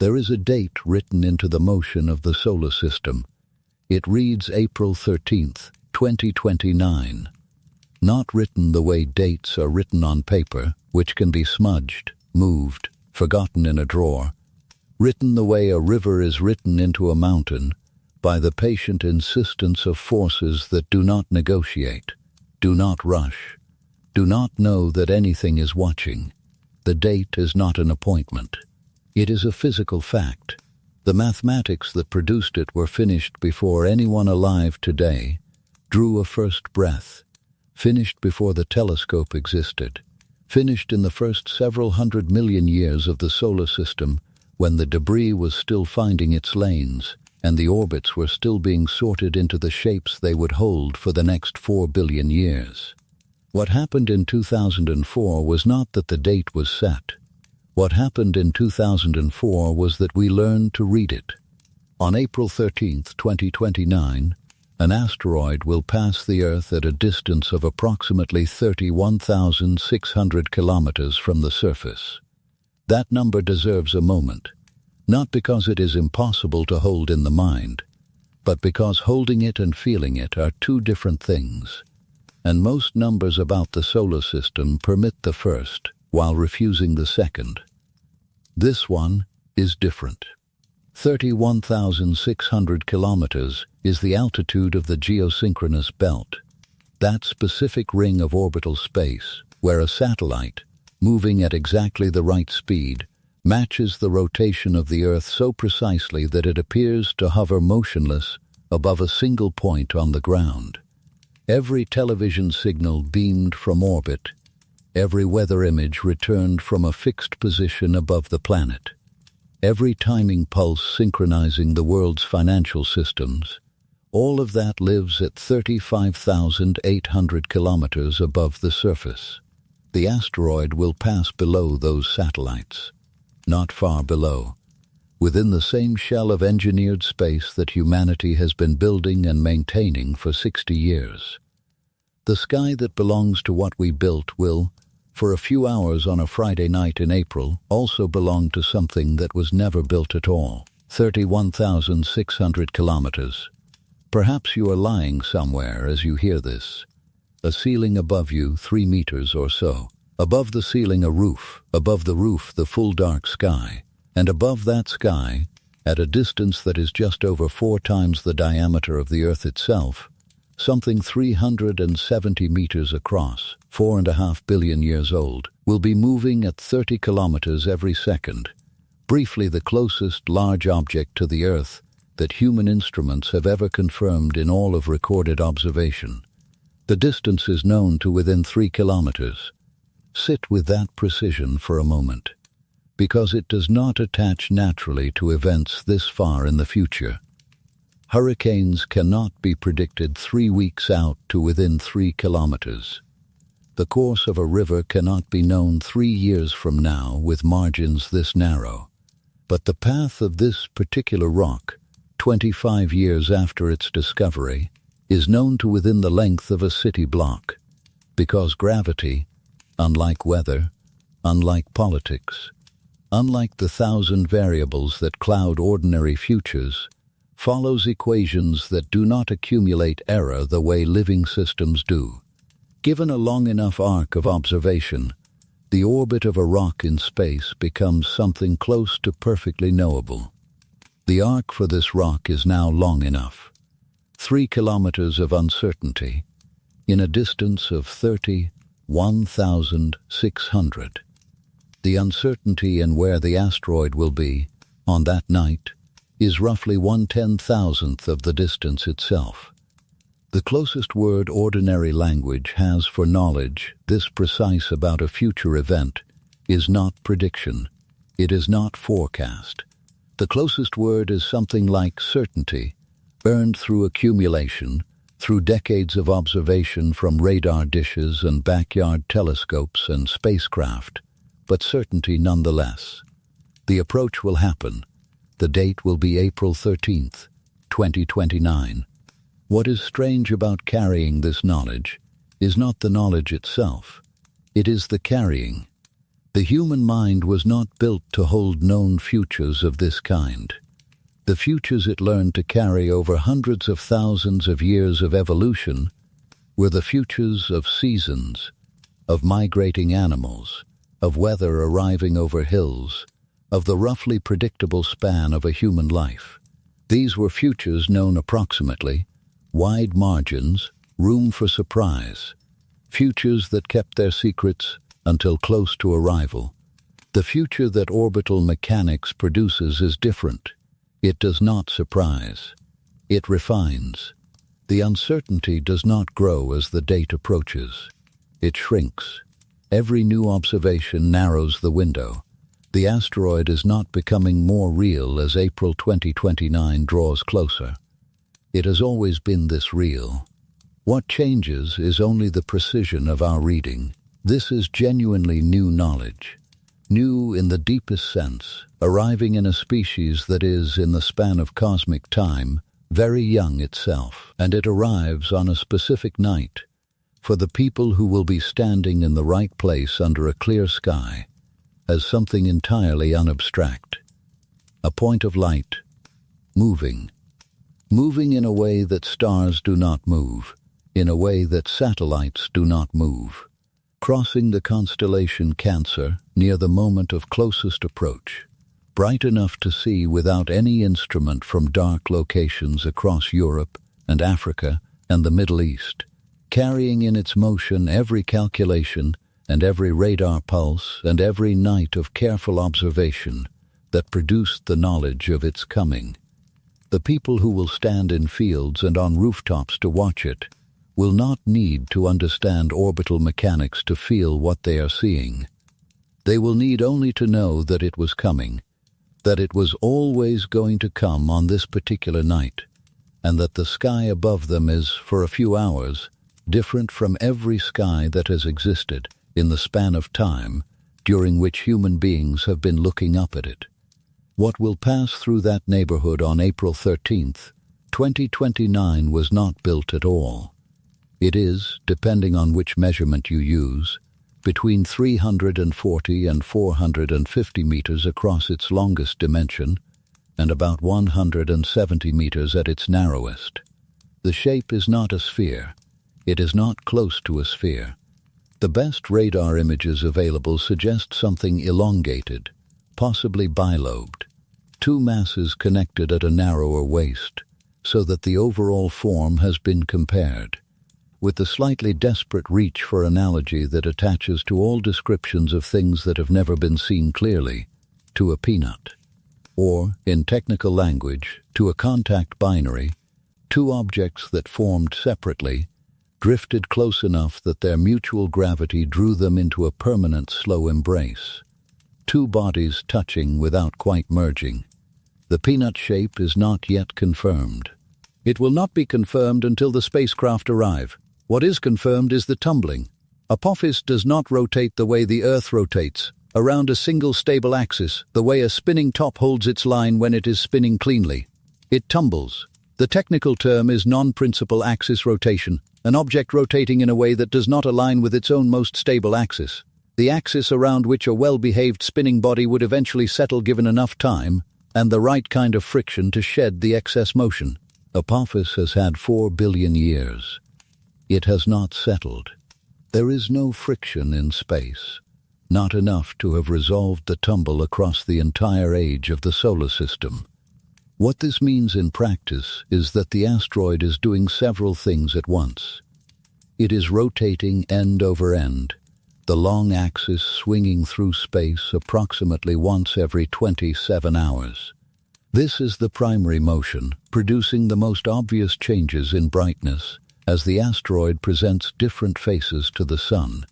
There is a date written into the motion of the solar system. It reads April 13th, 2029. Not written the way dates are written on paper, which can be smudged, moved, forgotten in a drawer. Written the way a river is written into a mountain, by the patient insistence of forces that do not negotiate, do not rush, do not know that anything is watching. The date is not an appointment. It is a physical fact. The mathematics that produced it were finished before anyone alive today drew a first breath, finished before the telescope existed, finished in the first several 100 million years of the solar system, when the debris was still finding its lanes and the orbits were still being sorted into the shapes they would hold for the next 4 billion years. What happened in 2004 was not that the date was set. What happened in 2004 was that we learned to read it. On April 13th, 2029, an asteroid will pass the Earth at a distance of approximately 31,600 kilometers from the surface. That number deserves a moment, not because it is impossible to hold in the mind, but because holding it and feeling it are two different things. And most numbers about the solar system permit the first, while refusing the second. This one is different. 31,600 kilometers is the altitude of the geosynchronous belt, that specific ring of orbital space where a satellite, moving at exactly the right speed, matches the rotation of the Earth so precisely that it appears to hover motionless above a single point on the ground. Every television signal beamed from orbit, every weather image returned from a fixed position above the planet, every timing pulse synchronizing the world's financial systems, all of that lives at 35,800 kilometers above the surface. The asteroid will pass below those satellites, not far below, within the same shell of engineered space that humanity has been building and maintaining for 60 years. The sky that belongs to what we built will, for a few hours on a Friday night in April, also belong to something that was never built at all. 31,600 kilometers. Perhaps you are lying somewhere as you hear this. A ceiling above you, 3 meters or so. Above the ceiling a roof, above the roof the full dark sky, and above that sky, at a distance that is just over 4 times the diameter of the Earth itself, something 370 meters across, 4.5 billion years old, will be moving at 30 kilometers every second, briefly the closest large object to the Earth that human instruments have ever confirmed in all of recorded observation. The distance is known to within 3 kilometers. Sit with that precision for a moment, because it does not attach naturally to events this far in the future. Hurricanes cannot be predicted 3 weeks out to within 3 kilometers. The course of a river cannot be known 3 years from now with margins this narrow. But the path of this particular rock, 25 years after its discovery, is known to within the length of a city block, because gravity, unlike weather, unlike politics, unlike the 1,000 variables that cloud ordinary futures, follows equations that do not accumulate error the way living systems do. Given a long enough arc of observation, the orbit of a rock in space becomes something close to perfectly knowable. The arc for this rock is now long enough. 3 kilometers of uncertainty, in a distance of 31,600. The uncertainty in where the asteroid will be, on that night, is roughly 1/10,000th of the distance itself. The closest word ordinary language has for knowledge this precise about a future event is not prediction. It is not forecast. The closest word is something like certainty, earned through accumulation, through decades of observation from radar dishes and backyard telescopes and spacecraft, but certainty nonetheless. The approach will happen. The date will be April 13th, 2029. What is strange about carrying this knowledge is not the knowledge itself. It is the carrying. The human mind was not built to hold known futures of this kind. The futures it learned to carry over hundreds of thousands of years of evolution were the futures of seasons, of migrating animals, of weather arriving over hills, of the roughly predictable span of a human life. These were futures known approximately, wide margins, room for surprise, futures that kept their secrets until close to arrival. The future that orbital mechanics produces is different. It does not surprise. It refines. The uncertainty does not grow as the date approaches. It shrinks. Every new observation narrows the window. The asteroid is not becoming more real as April 2029 draws closer. It has always been this real. What changes is only the precision of our reading. This is genuinely new knowledge. New in the deepest sense, arriving in a species that is, in the span of cosmic time, very young itself, and it arrives on a specific night, for the people who will be standing in the right place under a clear sky, as something entirely unabstract. A point of light, moving in a way that stars do not move, in a way that satellites do not move, crossing the constellation Cancer near the moment of closest approach, bright enough to see without any instrument from dark locations across Europe and Africa and the Middle East, carrying in its motion every calculation and every radar pulse and every night of careful observation that produced the knowledge of its coming. The people who will stand in fields and on rooftops to watch it will not need to understand orbital mechanics to feel what they are seeing. They will need only to know that it was coming, that it was always going to come on this particular night, and that the sky above them is, for a few hours, different from every sky that has existed in the span of time during which human beings have been looking up at it. What will pass through that neighborhood on April 13th, 2029 was not built at all. It is, depending on which measurement you use, between 340 and 450 meters across its longest dimension and about 170 meters at its narrowest. The shape is not a sphere. It is not close to a sphere. The best radar images available suggest something elongated, possibly bilobed, two masses connected at a narrower waist, so that the overall form has been compared, with the slightly desperate reach for analogy that attaches to all descriptions of things that have never been seen clearly, to a peanut, or, in technical language, to a contact binary, two objects that formed separately, drifted close enough that their mutual gravity drew them into a permanent slow embrace. Two bodies touching without quite merging. The peanut shape is not yet confirmed. It will not be confirmed until the spacecraft arrive. What is confirmed is the tumbling. Apophis does not rotate the way the Earth rotates, around a single stable axis, the way a spinning top holds its line when it is spinning cleanly. It tumbles. The technical term is non-principal axis rotation, an object rotating in a way that does not align with its own most stable axis, the axis around which a well-behaved spinning body would eventually settle given enough time and the right kind of friction to shed the excess motion. Apophis has had 4 billion years. It has not settled. There is no friction in space, not enough to have resolved the tumble across the entire age of the solar system. What this means in practice is that the asteroid is doing several things at once. It is rotating end over end, the long axis swinging through space approximately once every 27 hours. This is the primary motion, producing the most obvious changes in brightness as the asteroid presents different faces to the Sun.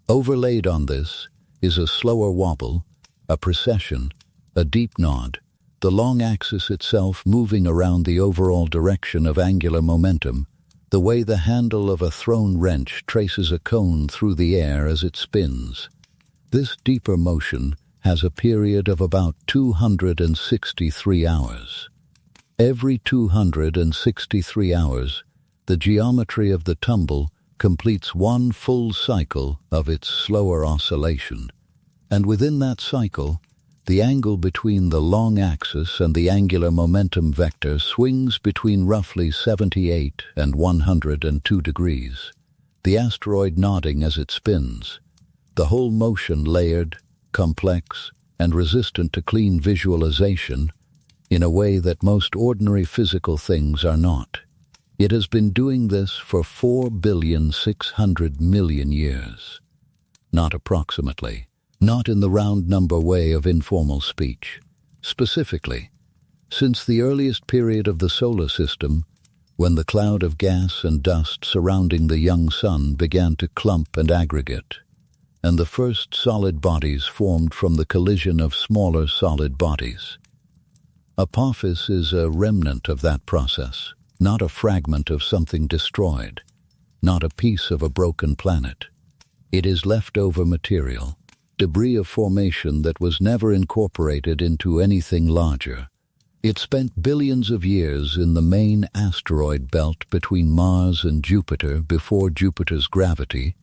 Overlaid on this is a slower wobble, a precession, a deep nod, the long axis itself moving around the overall direction of angular momentum, the way the handle of a thrown wrench traces a cone through the air as it spins. This deeper motion has a period of about 263 hours. Every 263 hours, the geometry of the tumble completes one full cycle of its slower oscillation. And within that cycle, the angle between the long axis and the angular momentum vector swings between roughly 78 and 102 degrees, the asteroid nodding as it spins, the whole motion layered, complex, and resistant to clean visualization in a way that most ordinary physical things are not. It has been doing this for 4,600,000,000 years. Not approximately, not in the round number way of informal speech. Specifically, since the earliest period of the solar system, when the cloud of gas and dust surrounding the young sun began to clump and aggregate, and the first solid bodies formed from the collision of smaller solid bodies. Apophis is a remnant of that process, not a fragment of something destroyed, not a piece of a broken planet. It is leftover material, debris of formation that was never incorporated into anything larger. It spent billions of years in the main asteroid belt between Mars and Jupiter before Jupiter's gravity,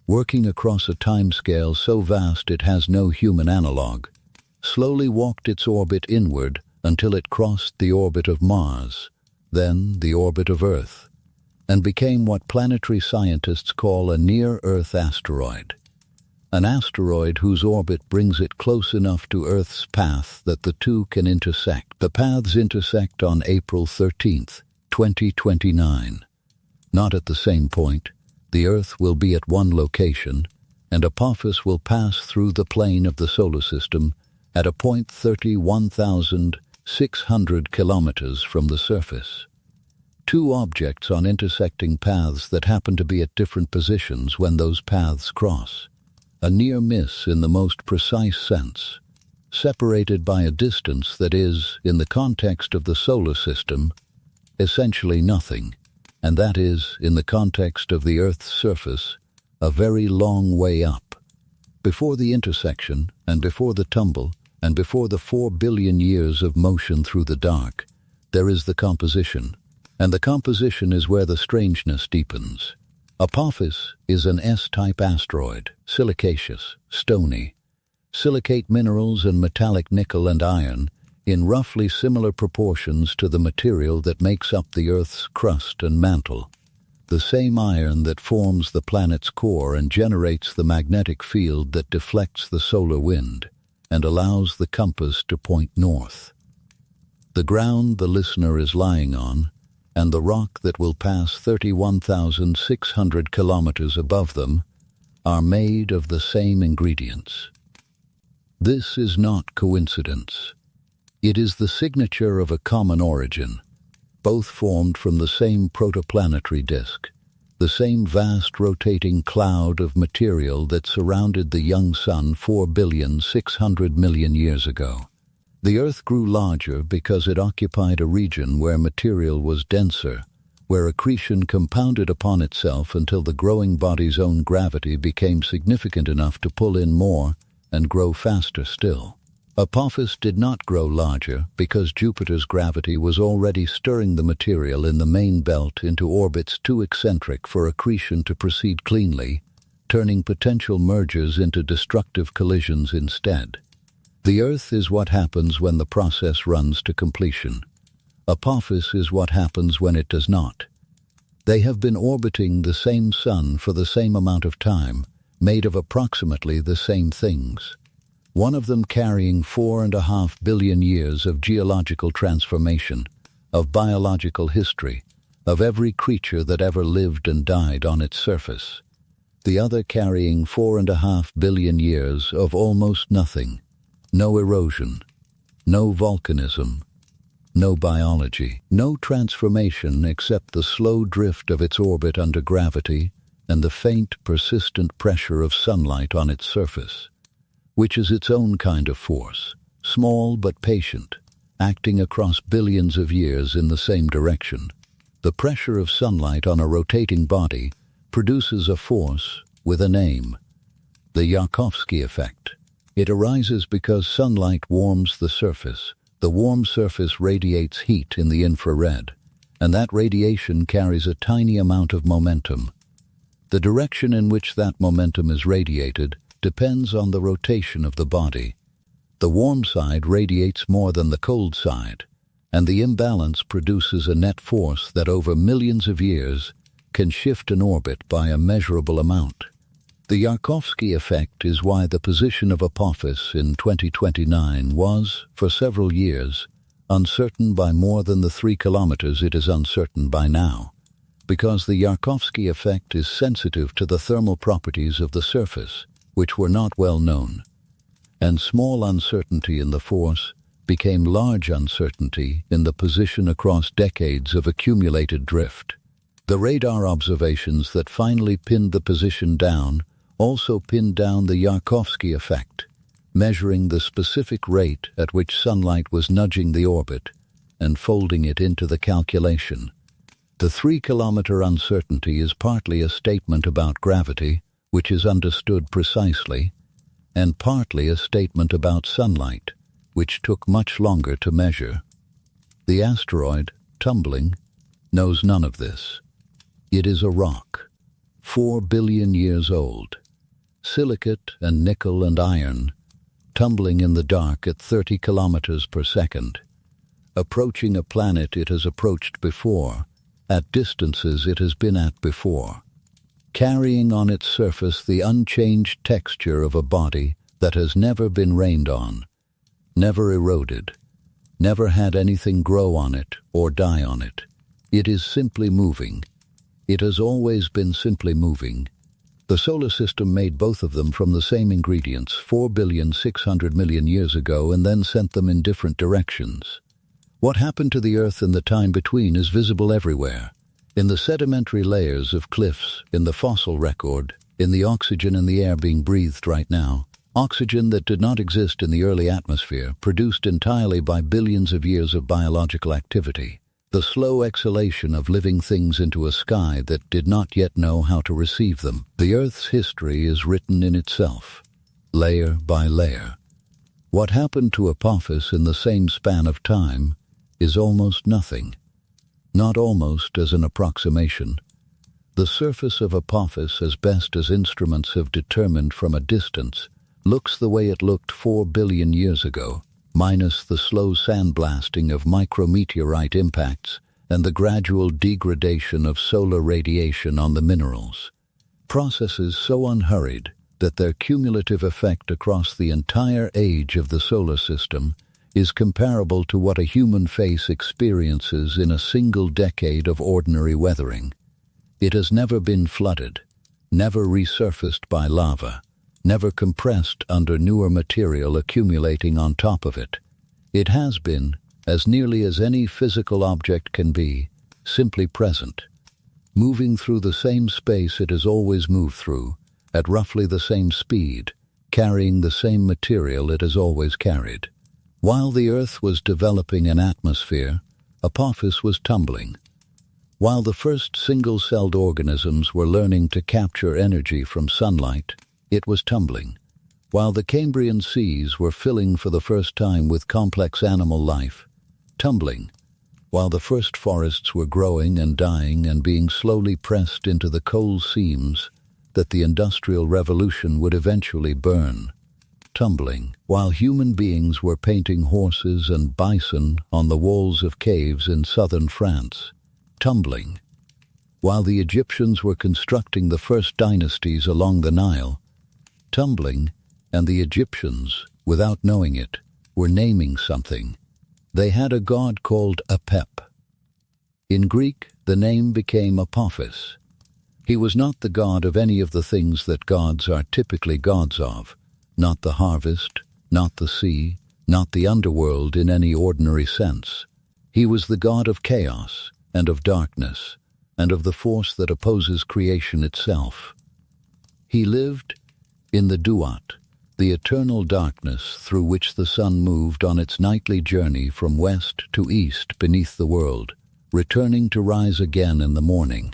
working across a timescale so vast it has no human analog, slowly walked its orbit inward until it crossed the orbit of Mars, then the orbit of Earth, and became what planetary scientists call a near-Earth asteroid. An asteroid whose orbit brings it close enough to Earth's path that the two can intersect. The paths intersect on April 13th, 2029. Not at the same point. The Earth will be at one location, and Apophis will pass through the plane of the solar system at a point 31,600 kilometers from the surface. Two objects on intersecting paths that happen to be at different positions when those paths cross. A near miss in the most precise sense, separated by a distance that is, in the context of the solar system, essentially nothing, and that is, in the context of the Earth's surface, a very long way up. Before the intersection, and before the tumble, and before the 4 billion years of motion through the dark, there is the composition, and the composition is where the strangeness deepens. Apophis is an S-type asteroid, silicaceous, stony. Silicate minerals and metallic nickel and iron in roughly similar proportions to the material that makes up the Earth's crust and mantle. The same iron that forms the planet's core and generates the magnetic field that deflects the solar wind and allows the compass to point north. The ground the listener is lying on, and the rock that will pass 31,600 kilometers above them, are made of the same ingredients. This is not coincidence. It is the signature of a common origin, both formed from the same protoplanetary disk, the same vast rotating cloud of material that surrounded the young sun 4,600,000,000 years ago. The Earth grew larger because it occupied a region where material was denser, where accretion compounded upon itself until the growing body's own gravity became significant enough to pull in more and grow faster still. Apophis did not grow larger because Jupiter's gravity was already stirring the material in the main belt into orbits too eccentric for accretion to proceed cleanly, turning potential mergers into destructive collisions instead. The Earth is what happens when the process runs to completion. Apophis is what happens when it does not. They have been orbiting the same sun for the same amount of time, made of approximately the same things. One of them carrying 4.5 billion years of geological transformation, of biological history, of every creature that ever lived and died on its surface. The other carrying 4.5 billion years of almost nothing. No erosion, no volcanism, no biology, no transformation except the slow drift of its orbit under gravity and the faint, persistent pressure of sunlight on its surface, which is its own kind of force, small but patient, acting across billions of years in the same direction. The pressure of sunlight on a rotating body produces a force with a name, the Yarkovsky effect. It arises because sunlight warms the surface. The warm surface radiates heat in the infrared, and that radiation carries a tiny amount of momentum. The direction in which that momentum is radiated depends on the rotation of the body. The warm side radiates more than the cold side, and the imbalance produces a net force that over millions of years can shift an orbit by a measurable amount. The Yarkovsky effect is why the position of Apophis in 2029 was, for several years, uncertain by more than the 3 kilometers it is uncertain by now, because the Yarkovsky effect is sensitive to the thermal properties of the surface, which were not well known, and small uncertainty in the force became large uncertainty in the position across decades of accumulated drift. The radar observations that finally pinned the position down also pinned down the Yarkovsky effect, measuring the specific rate at which sunlight was nudging the orbit and folding it into the calculation. The 3-kilometer uncertainty is partly a statement about gravity, which is understood precisely, and partly a statement about sunlight, which took much longer to measure. The asteroid, tumbling, knows none of this. It is a rock, 4 billion years old, silicate and nickel and iron, tumbling in the dark at 30 kilometers per second, approaching a planet it has approached before, at distances it has been at before, carrying on its surface the unchanged texture of a body that has never been rained on, never eroded, never had anything grow on it or die on it. It is simply moving. It has always been simply moving. The solar system made both of them from the same ingredients 4,600,000,000 years ago and then sent them in different directions. What happened to the Earth in the time between is visible everywhere. In the sedimentary layers of cliffs, in the fossil record, in the oxygen in the air being breathed right now, oxygen that did not exist in the early atmosphere, produced entirely by billions of years of biological activity. The slow exhalation of living things into a sky that did not yet know how to receive them. The Earth's history is written in itself, layer by layer. What happened to Apophis in the same span of time is almost nothing. Not almost as an approximation. The surface of Apophis, as best as instruments have determined from a distance, looks the way it looked 4 billion years ago, minus the slow sandblasting of micrometeorite impacts and the gradual degradation of solar radiation on the minerals. Processes so unhurried that their cumulative effect across the entire age of the solar system is comparable to what a human face experiences in a single decade of ordinary weathering. It has never been flooded, never resurfaced by lava, never compressed under newer material accumulating on top of it. It has been, as nearly as any physical object can be, simply present, moving through the same space it has always moved through, at roughly the same speed, carrying the same material it has always carried. While the Earth was developing an atmosphere, Apophis was tumbling. While the first single-celled organisms were learning to capture energy from sunlight, it was tumbling. While the Cambrian seas were filling for the first time with complex animal life, tumbling. While the first forests were growing and dying and being slowly pressed into the coal seams that the Industrial Revolution would eventually burn, tumbling. While human beings were painting horses and bison on the walls of caves in southern France, tumbling. While the Egyptians were constructing the first dynasties along the Nile, tumbling, and the Egyptians, without knowing it, were naming something. They had a god called Apep. In Greek, the name became Apophis. He was not the god of any of the things that gods are typically gods of, not the harvest, not the sea, not the underworld in any ordinary sense. He was the god of chaos and of darkness and of the force that opposes creation itself. He lived in the Duat, the eternal darkness through which the sun moved on its nightly journey from west to east beneath the world, returning to rise again in the morning.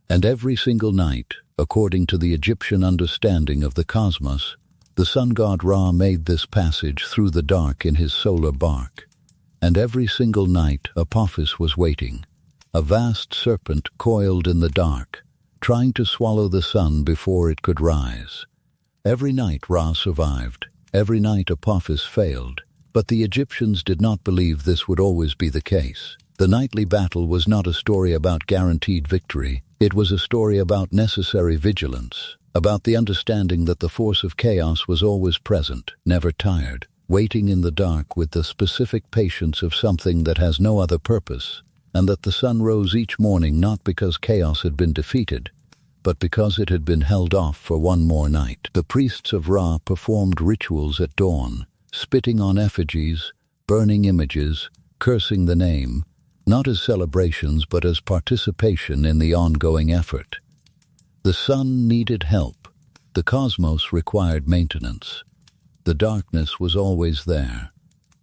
And every single night, according to the Egyptian understanding of the cosmos, the sun god Ra made this passage through the dark in his solar bark. And every single night Apophis was waiting, a vast serpent coiled in the dark, trying to swallow the sun before it could rise. Every night Ra survived. Every night Apophis failed. But the Egyptians did not believe this would always be the case. The nightly battle was not a story about guaranteed victory. It was a story about necessary vigilance, about the understanding that the force of chaos was always present, never tired, waiting in the dark with the specific patience of something that has no other purpose, and that the sun rose each morning not because chaos had been defeated, but because it had been held off for one more night. The priests of Ra performed rituals at dawn, spitting on effigies, burning images, cursing the name, not as celebrations but as participation in the ongoing effort. The sun needed help. The cosmos required maintenance. The darkness was always there.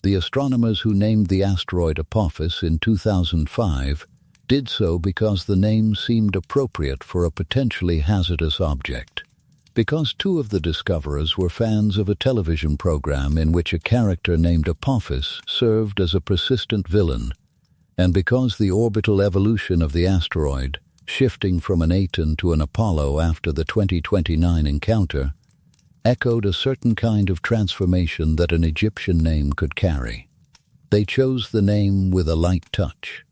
The astronomers who named the asteroid Apophis in 2005 did so because the name seemed appropriate for a potentially hazardous object. Because two of the discoverers were fans of a television program in which a character named Apophis served as a persistent villain, and because the orbital evolution of the asteroid, shifting from an Aten to an Apollo after the 2029 encounter, echoed a certain kind of transformation that an Egyptian name could carry. They chose the name with a light touch.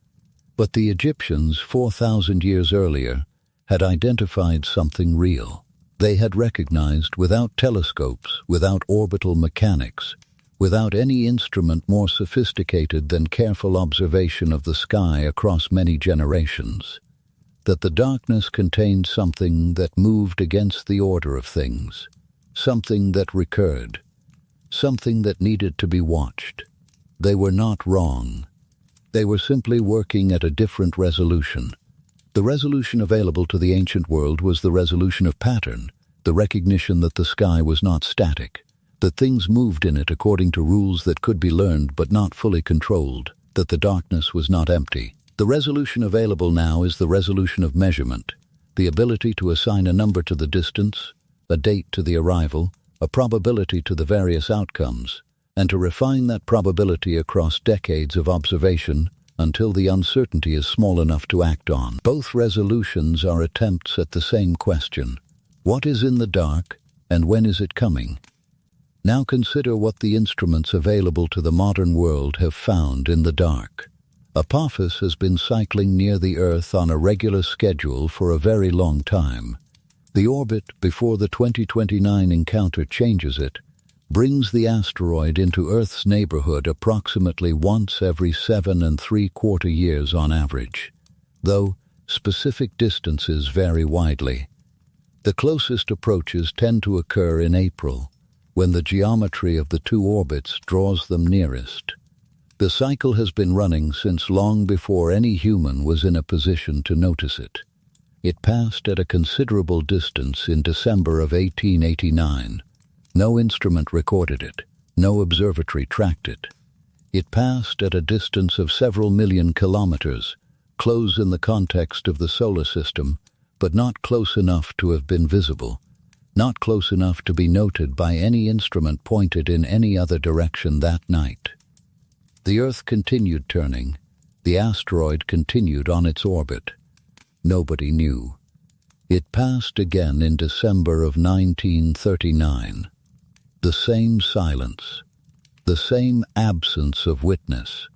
But the Egyptians, 4,000 years earlier, had identified something real. They had recognized, without telescopes, without orbital mechanics, without any instrument more sophisticated than careful observation of the sky across many generations, that the darkness contained something that moved against the order of things, something that recurred, something that needed to be watched. They were not wrong. They were simply working at a different resolution. The resolution available to the ancient world was the resolution of pattern, the recognition that the sky was not static, that things moved in it according to rules that could be learned but not fully controlled, that the darkness was not empty. The resolution available now is the resolution of measurement, the ability to assign a number to the distance, a date to the arrival, a probability to the various outcomes, and to refine that probability across decades of observation until the uncertainty is small enough to act on. Both resolutions are attempts at the same question: what is in the dark, and when is it coming? Now consider what the instruments available to the modern world have found in the dark. Apophis has been cycling near the Earth on a regular schedule for a very long time. The orbit, before the 2029 encounter changes it, brings the asteroid into Earth's neighborhood approximately once every 7 3/4 years on average, though specific distances vary widely. The closest approaches tend to occur in April, when the geometry of the two orbits draws them nearest. The cycle has been running since long before any human was in a position to notice it. It passed at a considerable distance in December of 1889. No instrument recorded it. No observatory tracked it. It passed at a distance of several million kilometers, close in the context of the solar system, but not close enough to have been visible, not close enough to be noted by any instrument pointed in any other direction that night. The Earth continued turning. The asteroid continued on its orbit. Nobody knew. It passed again in December of 1939. The same silence, the same absence of witness.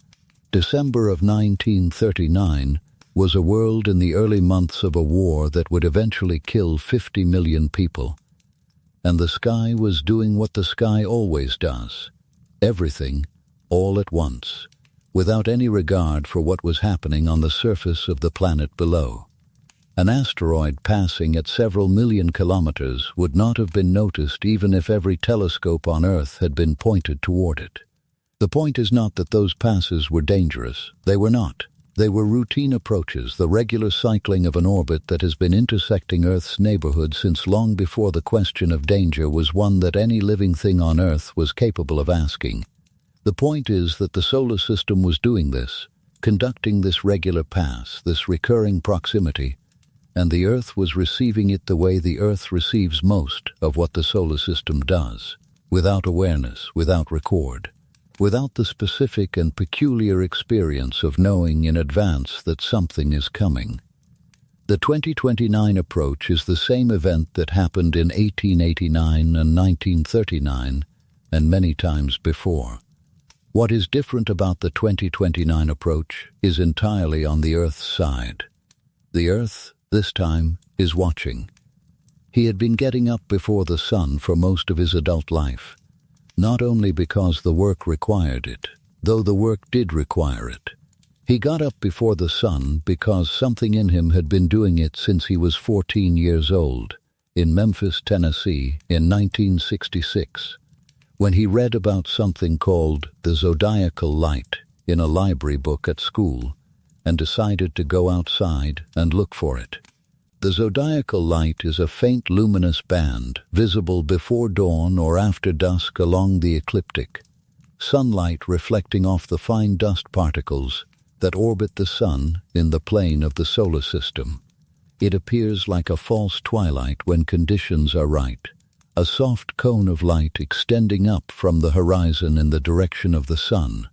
December of 1939 was a world in the early months of a war that would eventually kill 50 million people. And the sky was doing what the sky always does: everything, all at once, without any regard for what was happening on the surface of the planet below. An asteroid passing at several million kilometers would not have been noticed even if every telescope on Earth had been pointed toward it. The point is not that those passes were dangerous. They were not. They were routine approaches, the regular cycling of an orbit that has been intersecting Earth's neighborhood since long before the question of danger was one that any living thing on Earth was capable of asking. The point is that the solar system was doing this, conducting this regular pass, this recurring proximity, and the Earth was receiving it the way the Earth receives most of what the solar system does, without awareness, without record, without the specific and peculiar experience of knowing in advance that something is coming. The 2029 approach is the same event that happened in 1889 and 1939 and many times before. What is different about the 2029 approach is entirely on the Earth's side. The Earth, this time, is watching. He had been getting up before the sun for most of his adult life, not only because the work required it, though the work did require it. He got up before the sun because something in him had been doing it since he was 14 years old, in Memphis, Tennessee, in 1966, when he read about something called the zodiacal light in a library book at school and decided to go outside and look for it. The zodiacal light is a faint luminous band visible before dawn or after dusk along the ecliptic, sunlight reflecting off the fine dust particles that orbit the sun in the plane of the solar system. It appears like a false twilight when conditions are right, a soft cone of light extending up from the horizon in the direction of the sun,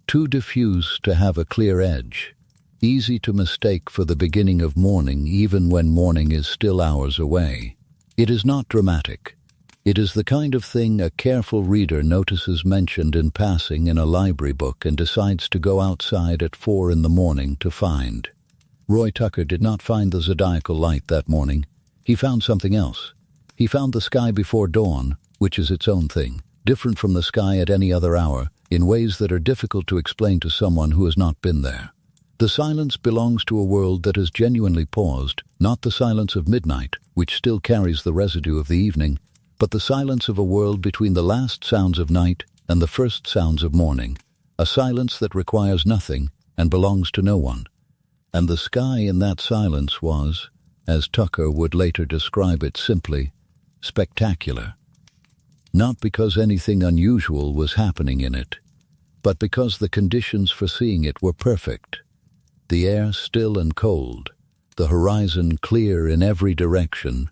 too diffuse to have a clear edge, easy to mistake for the beginning of morning even when morning is still hours away. It is not dramatic. It is the kind of thing a careful reader notices mentioned in passing in a library book and decides to go outside at 4 in the morning to find. Roy Tucker did not find the zodiacal light that morning. He found something else. He found the sky before dawn, which is its own thing, different from the sky at any other hour, in ways that are difficult to explain to someone who has not been there. The silence belongs to a world that has genuinely paused, not the silence of midnight, which still carries the residue of the evening, but the silence of a world between the last sounds of night and the first sounds of morning, a silence that requires nothing and belongs to no one. And the sky in that silence was, as Tucker would later describe it simply, spectacular. Not because anything unusual was happening in it, but because the conditions for seeing it were perfect. The air still and cold, the horizon clear in every direction,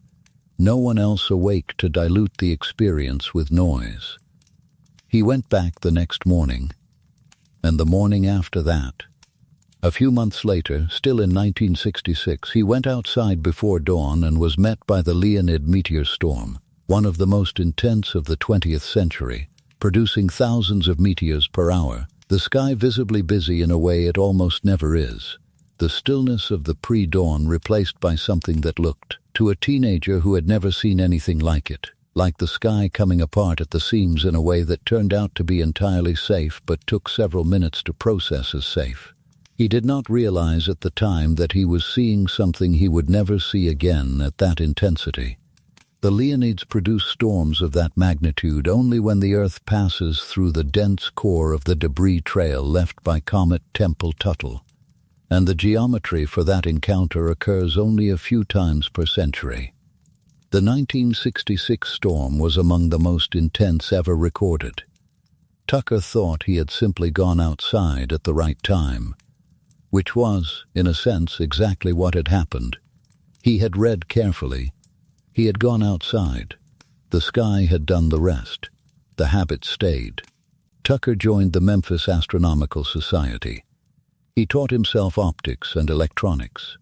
no one else awake to dilute the experience with noise. He went back the next morning, and the morning after that. A few months later, still in 1966, he went outside before dawn and was met by the Leonid meteor storm, one of the most intense of the 20th century, producing thousands of meteors per hour, the sky visibly busy in a way it almost never is. The stillness of the pre-dawn replaced by something that looked, to a teenager who had never seen anything like it, like the sky coming apart at the seams in a way that turned out to be entirely safe but took several minutes to process as safe. He did not realize at the time that he was seeing something he would never see again at that intensity. The Leonids produce storms of that magnitude only when the Earth passes through the dense core of the debris trail left by Comet Tempel-Tuttle, and the geometry for that encounter occurs only a few times per century. The 1966 storm was among the most intense ever recorded. Tucker thought he had simply gone outside at the right time, which was, in a sense, exactly what had happened. He had read carefully. He had gone outside. The sky had done the rest. The habit stayed. Tucker joined the Memphis Astronomical Society. He taught himself optics and electronics.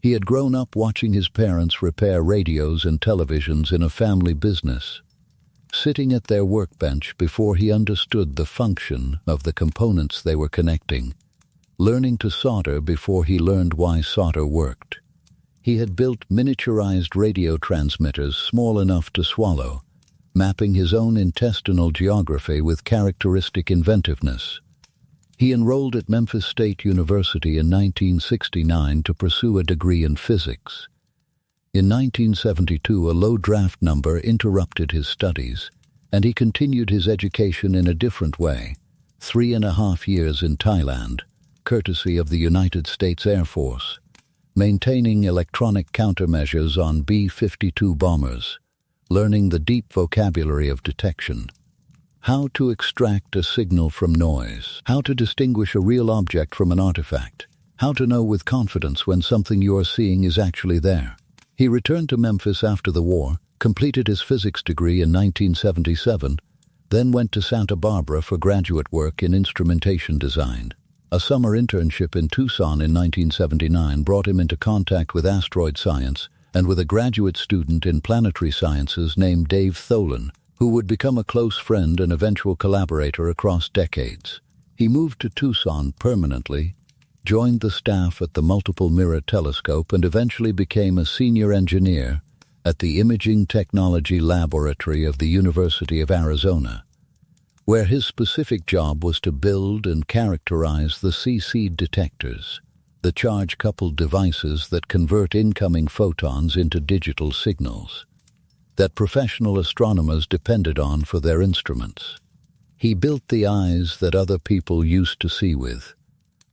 He had grown up watching his parents repair radios and televisions in a family business, sitting at their workbench before he understood the function of the components they were connecting, learning to solder before he learned why solder worked. He had built miniaturized radio transmitters small enough to swallow, mapping his own intestinal geography with characteristic inventiveness. He enrolled at Memphis State University in 1969 to pursue a degree in physics. In 1972, a low draft number interrupted his studies, and he continued his education in a different way, 3.5 years in Thailand, courtesy of the United States Air Force, maintaining electronic countermeasures on B-52 bombers, learning the deep vocabulary of detection. How to extract a signal from noise, how to distinguish a real object from an artifact, how to know with confidence when something you are seeing is actually there. He returned to Memphis after the war, completed his physics degree in 1977, then went to Santa Barbara for graduate work in instrumentation design. A summer internship in Tucson in 1979 brought him into contact with asteroid science and with a graduate student in planetary sciences named Dave Tholen, who would become a close friend and eventual collaborator across decades. He moved to Tucson permanently, joined the staff at the Multiple Mirror Telescope, and eventually became a senior engineer at the Imaging Technology Laboratory of the University of Arizona, where his specific job was to build and characterize the CC detectors, the charge-coupled devices that convert incoming photons into digital signals that professional astronomers depended on for their instruments. He built the eyes that other people used to see with.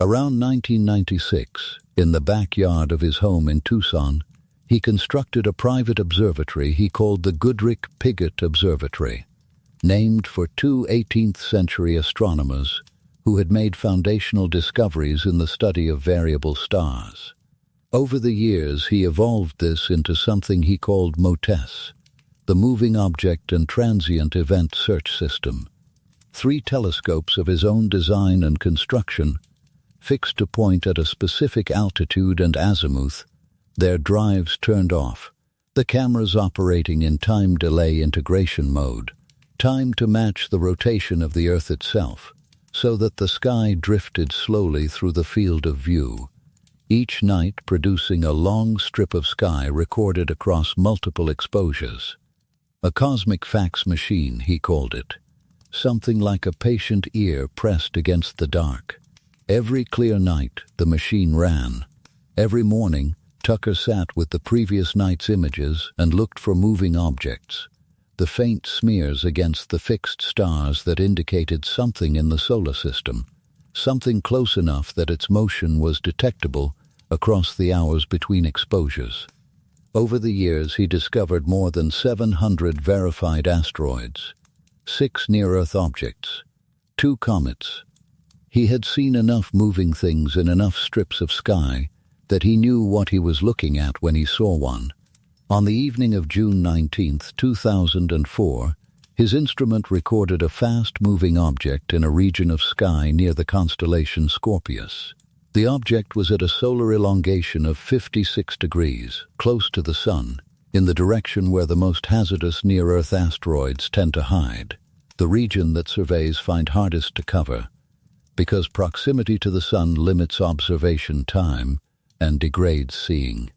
Around 1996, in the backyard of his home in Tucson, he constructed a private observatory he called the Goodrich-Pigott Observatory, named for two 18th-century astronomers who had made foundational discoveries in the study of variable stars. Over the years, he evolved this into something he called MOTES, the Moving Object and Transient Event Search System. 3 telescopes of his own design and construction, fixed to point at a specific altitude and azimuth, their drives turned off, the cameras operating in time delay integration mode, time to match the rotation of the Earth itself, so that the sky drifted slowly through the field of view, each night producing a long strip of sky recorded across multiple exposures. A cosmic fax machine, he called it, something like a patient ear pressed against the dark. Every clear night, the machine ran. Every morning, Tucker sat with the previous night's images and looked for moving objects, the faint smears against the fixed stars that indicated something in the solar system, something close enough that its motion was detectable across the hours between exposures. Over the years, he discovered more than 700 verified asteroids, 6 near-Earth objects, 2 comets. He had seen enough moving things in enough strips of sky that he knew what he was looking at when he saw one. On the evening of June 19, 2004, his instrument recorded a fast-moving object in a region of sky near the constellation Scorpius. The object was at a solar elongation of 56 degrees, close to the Sun, in the direction where the most hazardous near-Earth asteroids tend to hide, the region that surveys find hardest to cover, because proximity to the Sun limits observation time and degrades seeing.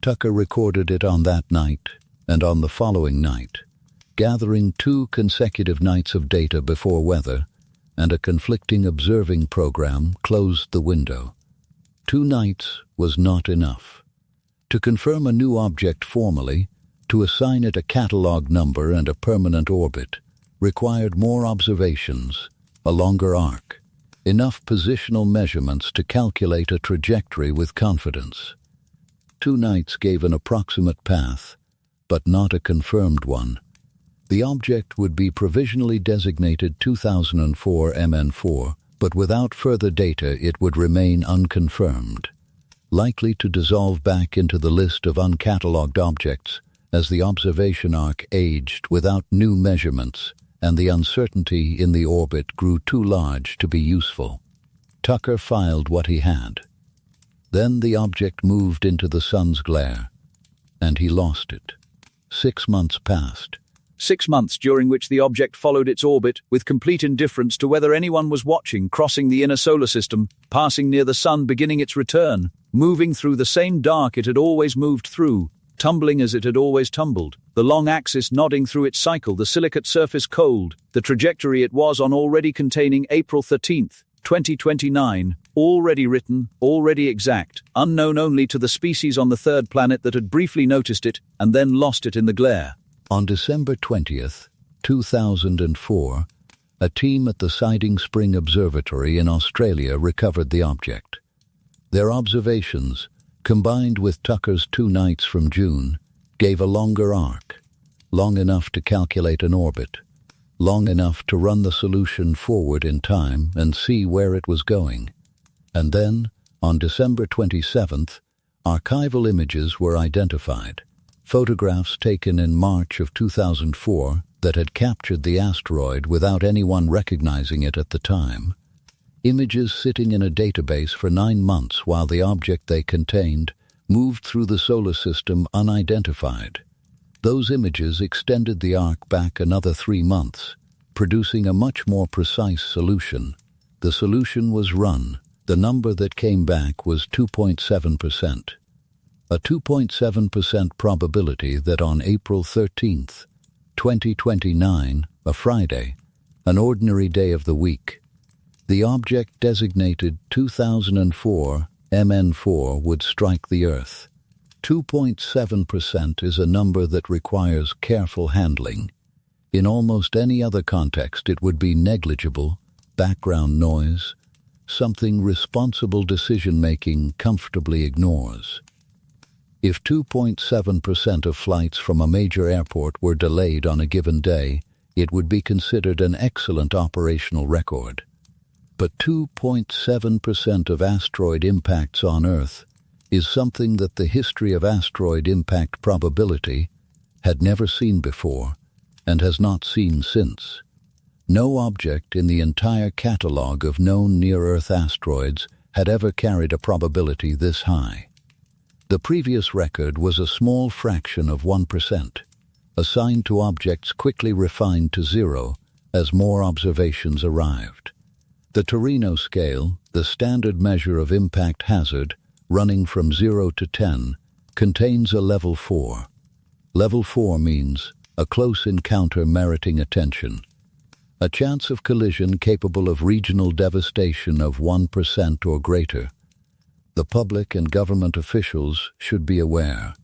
Tucker recorded it on that night and on the following night, gathering 2 consecutive nights of data before weather and a conflicting observing program closed the window. 2 nights was not enough. To confirm a new object formally, to assign it a catalog number and a permanent orbit, required more observations, a longer arc, enough positional measurements to calculate a trajectory with confidence. 2 nights gave an approximate path, but not a confirmed one. The object would be provisionally designated 2004 MN4, but without further data it would remain unconfirmed, likely to dissolve back into the list of uncatalogued objects as the observation arc aged without new measurements and the uncertainty in the orbit grew too large to be useful. Tucker filed what he had. Then the object moved into the Sun's glare, and he lost it. 6 months passed. 6 months during which the object followed its orbit with complete indifference to whether anyone was watching, crossing the inner solar system, passing near the Sun, beginning its return, moving through the same dark it had always moved through, tumbling as it had always tumbled, the long axis nodding through its cycle, the silicate surface cold, the trajectory it was on already containing April 13th, 2029, already written, already exact, unknown only to the species on the 3rd planet that had briefly noticed it and then lost it in the glare. On December 20th, 2004, a team at the Siding Spring Observatory in Australia recovered the object. Their observations, combined with Tucker's 2 nights from June, gave a longer arc, long enough to calculate an orbit, long enough to run the solution forward in time and see where it was going. And then, on December 27th, archival images were identified. Photographs taken in March of 2004 that had captured the asteroid without anyone recognizing it at the time. images sitting in a database for 9 months while the object they contained moved through the solar system unidentified. Those images extended the arc back another 3 months, producing a much more precise solution. The solution was run. The number that came back was 2.7%. A 2.7% probability that on April 13th, 2029, a Friday, an ordinary day of the week, the object designated 2004 MN4 would strike the Earth. 2.7% is a number that requires careful handling. In almost any other context, it would be negligible, background noise, something responsible decision-making comfortably ignores. If 2.7% of flights from a major airport were delayed on a given day, it would be considered an excellent operational record. But 2.7% of asteroid impacts on Earth is something that the history of asteroid impact probability had never seen before and has not seen since. No object in the entire catalogue of known near-Earth asteroids had ever carried a probability this high. The previous record was a small fraction of 1%, assigned to objects quickly refined to 0 as more observations arrived. The Torino scale, the standard measure of impact hazard, running from 0 to 10, contains a level 4. Level 4 means a close encounter meriting attention. A chance of collision capable of regional devastation of 1% or greater. The public and government officials should be aware.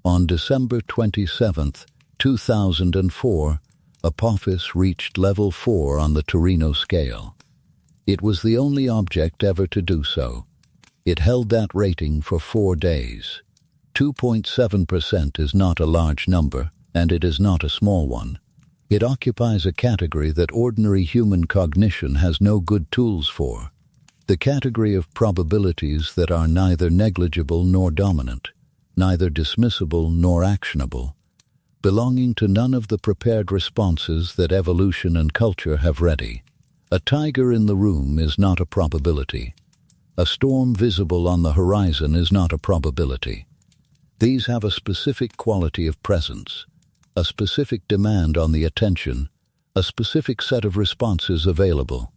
On December 27, 2004, Apophis reached level 4 on the Torino scale. It was the only object ever to do so. It held that rating for 4 days. 2.7% is not a large number, and it is not a small one. It occupies a category that ordinary human cognition has no good tools for. The category of probabilities that are neither negligible nor dominant, neither dismissible nor actionable, belonging to none of the prepared responses that evolution and culture have ready. A tiger in the room is not a probability. A storm visible on the horizon is not a probability. These have a specific quality of presence, a specific demand on the attention, a specific set of responses available.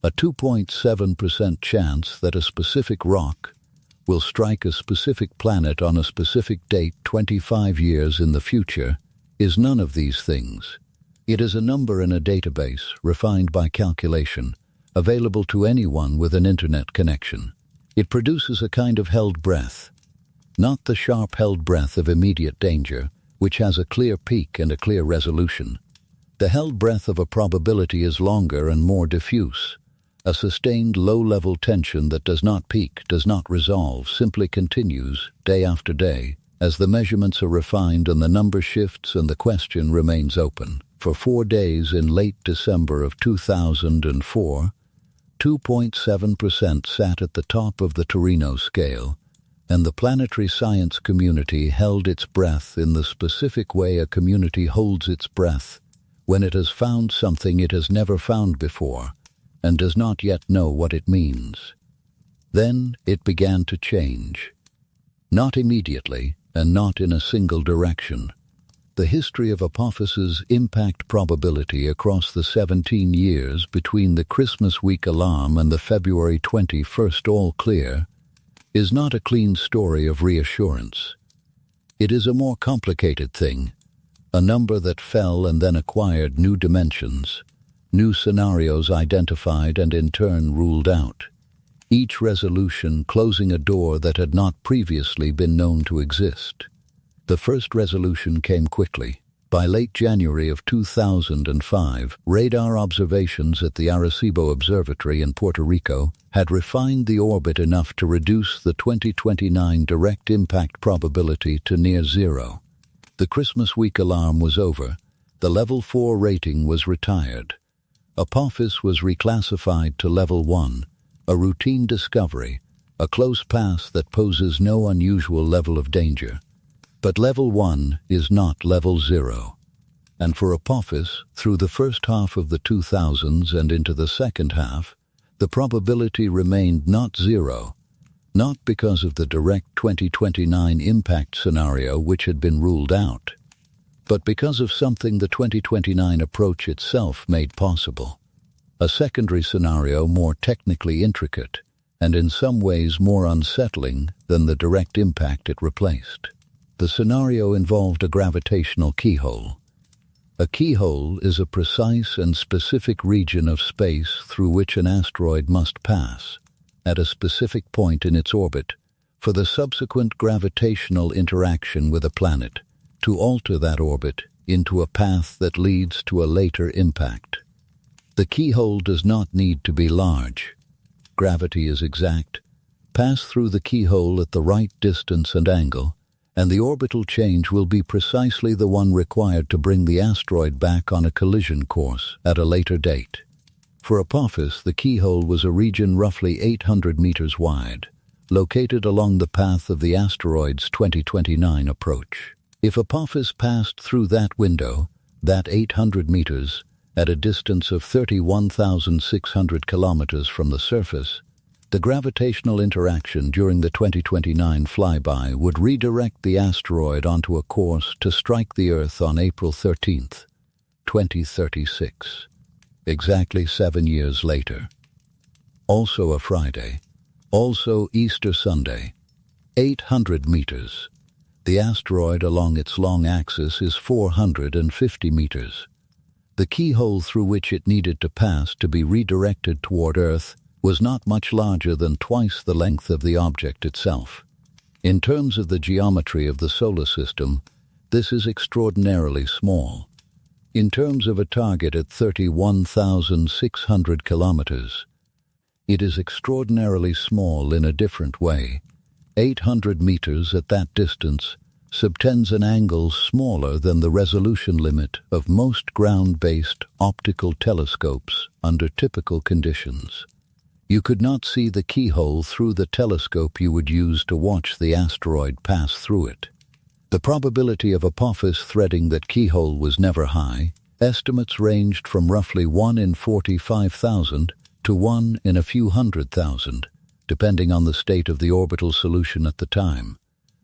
A 2.7% chance that a specific rock will strike a specific planet on a specific date 25 years in the future is none of these things. It is a number in a database, refined by calculation, available to anyone with an internet connection. It produces a kind of held breath, not the sharp held breath of immediate danger, which has a clear peak and a clear resolution. The held breath of a probability is longer and more diffuse. A sustained low-level tension that does not peak, does not resolve, simply continues, day after day, as the measurements are refined and the number shifts and the question remains open. For 4 days in late December of 2004, 2.7% sat at the top of the Torino scale, and the planetary science community held its breath in the specific way a community holds its breath when it has found something it has never found before and does not yet know what it means. Then it began to change. Not immediately, and not in a single direction. The history of Apophis's impact probability across the 17 years between the Christmas week alarm and the February 21st all clear is not a clean story of reassurance. It is a more complicated thing, a number that fell and then acquired new dimensions, new scenarios identified and in turn ruled out, each resolution closing a door that had not previously been known to exist. The first resolution came quickly. By late January of 2005, radar observations at the Arecibo Observatory in Puerto Rico had refined the orbit enough to reduce the 2029 direct impact probability to near 0. The Christmas week alarm was over. The level 4 rating was retired. Apophis was reclassified to level 1, a routine discovery, a close pass that poses no unusual level of danger. But level 1 is not level 0. And for Apophis, through the first half of the 2000s and into the second half, the probability remained not zero, not because of the direct 2029 impact scenario which had been ruled out, but because of something the 2029 approach itself made possible. A secondary scenario more technically intricate, and in some ways more unsettling than the direct impact it replaced. The scenario involved a gravitational keyhole. A keyhole is a precise and specific region of space through which an asteroid must pass, at a specific point in its orbit, for the subsequent gravitational interaction with a planet to alter that orbit into a path that leads to a later impact. The keyhole does not need to be large. Gravity is exact. Pass through the keyhole at the right distance and angle, and the orbital change will be precisely the one required to bring the asteroid back on a collision course at a later date. For Apophis, the keyhole was a region roughly 800 meters wide, located along the path of the asteroid's 2029 approach. If Apophis passed through that window, that 800 meters, at a distance of 31,600 kilometers from the surface, the gravitational interaction during the 2029 flyby would redirect the asteroid onto a course to strike the Earth on April 13, 2036, exactly 7 years later. Also a Friday, also Easter Sunday, 800 meters. The asteroid along its long axis is 450 meters. The keyhole through which it needed to pass to be redirected toward Earth was not much larger than twice the length of the object itself. In terms of the geometry of the solar system, this is extraordinarily small. In terms of a target at 31,600 kilometers, it is extraordinarily small in a different way. 800 meters at that distance subtends an angle smaller than the resolution limit of most ground-based optical telescopes under typical conditions. You could not see the keyhole through the telescope you would use to watch the asteroid pass through it. The probability of Apophis threading that keyhole was never high. Estimates ranged from roughly 1 in 45,000 to 1 in a few 100,000, depending on the state of the orbital solution at the time.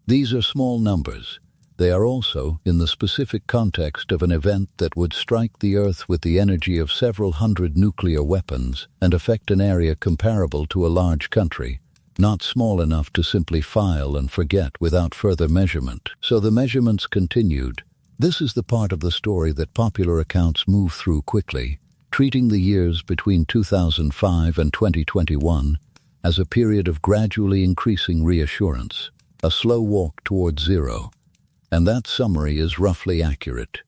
These are small numbers. They are also in the specific context of an event that would strike the Earth with the energy of several hundred nuclear weapons and affect an area comparable to a large country, not small enough to simply file and forget without further measurement. So the measurements continued. This is the part of the story that popular accounts move through quickly, treating the years between 2005 and 2021 as a period of gradually increasing reassurance, a slow walk towards zero. And that summary is roughly accurate.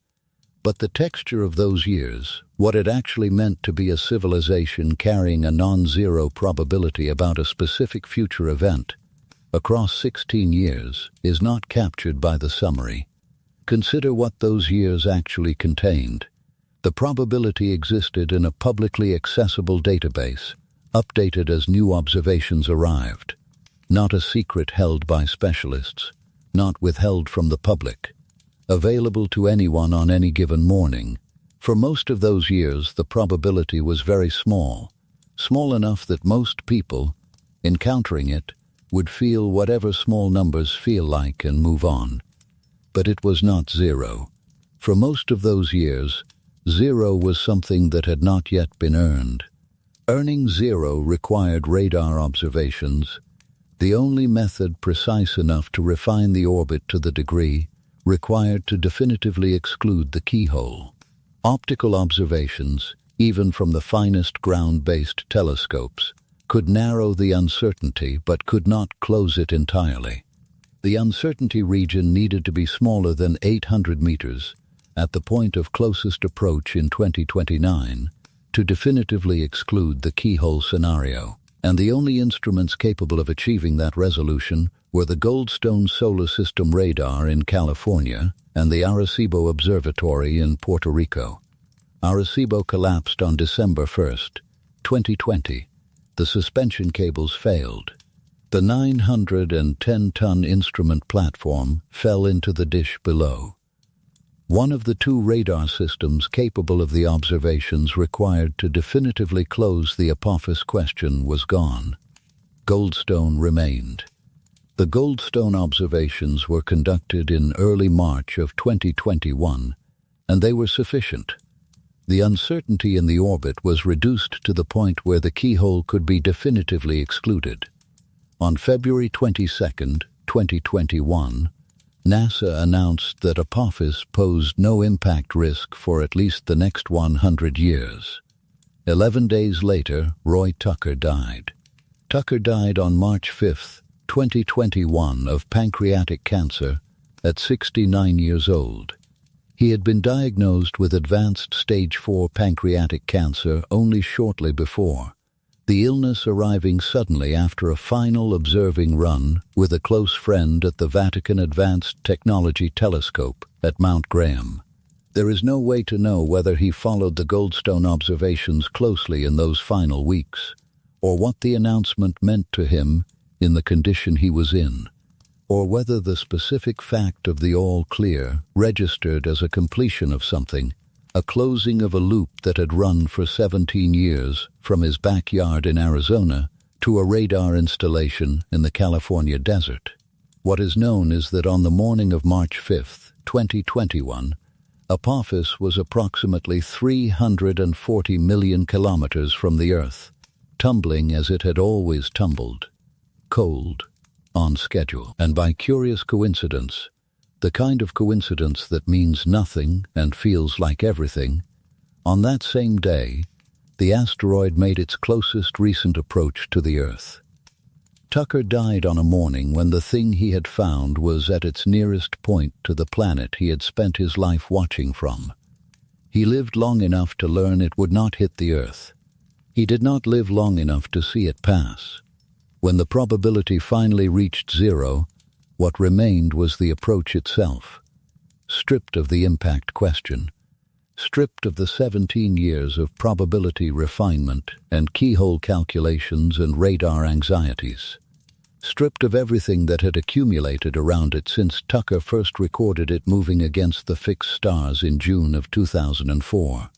But the texture of those years, what it actually meant to be a civilization carrying a non-zero probability about a specific future event, across 16 years, is not captured by the summary. Consider what those years actually contained. The probability existed in a publicly accessible database, updated as new observations arrived. Not a secret held by specialists, not withheld from the public, available to anyone on any given morning. For most of those years, the probability was very small enough that most people, encountering it, would feel whatever small numbers feel like and move on. But it was not zero. For most of those years, zero was something that had not yet been earned. Earning zero required radar observations, the only method precise enough to refine the orbit to the degree required to definitively exclude the keyhole. Optical observations, even from the finest ground-based telescopes, could narrow the uncertainty but could not close it entirely. The uncertainty region needed to be smaller than 800 meters at the point of closest approach in 2029 to definitively exclude the keyhole scenario. And the only instruments capable of achieving that resolution were the Goldstone Solar System radar in California and the Arecibo Observatory in Puerto Rico. Arecibo collapsed on December 1, 2020. The suspension cables failed. The 910-ton instrument platform fell into the dish below. One of the two radar systems capable of the observations required to definitively close the Apophis question was gone. Goldstone remained. The Goldstone observations were conducted in early March of 2021, and they were sufficient. The uncertainty in the orbit was reduced to the point where the keyhole could be definitively excluded. On February 22, 2021, NASA announced that Apophis posed no impact risk for at least the next 100 years. 11 days later, Roy Tucker died. Tucker died on March 5, 2021 of pancreatic cancer at 69 years old. He had been diagnosed with advanced stage 4 pancreatic cancer only shortly before, the illness arriving suddenly after a final observing run with a close friend at the Vatican Advanced Technology Telescope at Mount Graham. There is no way to know whether he followed the Goldstone observations closely in those final weeks, or what the announcement meant to him in the condition he was in, or whether the specific fact of the all clear registered as a completion of something, a closing of a loop that had run for 17 years from his backyard in Arizona to a radar installation in the California desert. What is known is that on the morning of March 5, 2021, Apophis was approximately 340 million kilometers from the Earth, tumbling as it had always tumbled, cold, on schedule, and by curious coincidence, the kind of coincidence that means nothing and feels like everything, on that same day, the asteroid made its closest recent approach to the Earth. Tucker died on a morning when the thing he had found was at its nearest point to the planet he had spent his life watching from. He lived long enough to learn it would not hit the Earth. He did not live long enough to see it pass. When the probability finally reached zero, what remained was the approach itself, stripped of the impact question, stripped of the 17 years of probability refinement and keyhole calculations and radar anxieties, stripped of everything that had accumulated around it since Tucker first recorded it moving against the fixed stars in June of 2004.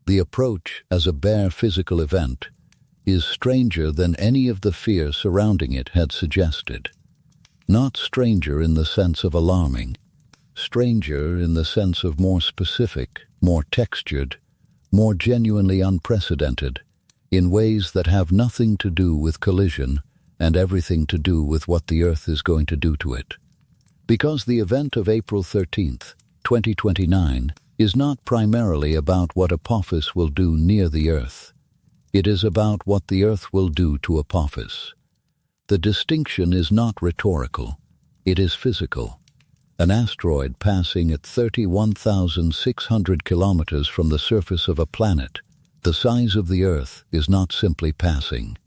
The approach, as a bare physical event, is stranger than any of the fear surrounding it had suggested. Not stranger in the sense of alarming, stranger in the sense of more specific, more textured, more genuinely unprecedented, in ways that have nothing to do with collision and everything to do with what the Earth is going to do to it. Because the event of April 13, 2029, is not primarily about what Apophis will do near the Earth. It is about what the Earth will do to Apophis. The distinction is not rhetorical, it is physical. An asteroid passing at 31,600 kilometers from the surface of a planet, the size of the Earth, is not simply passing.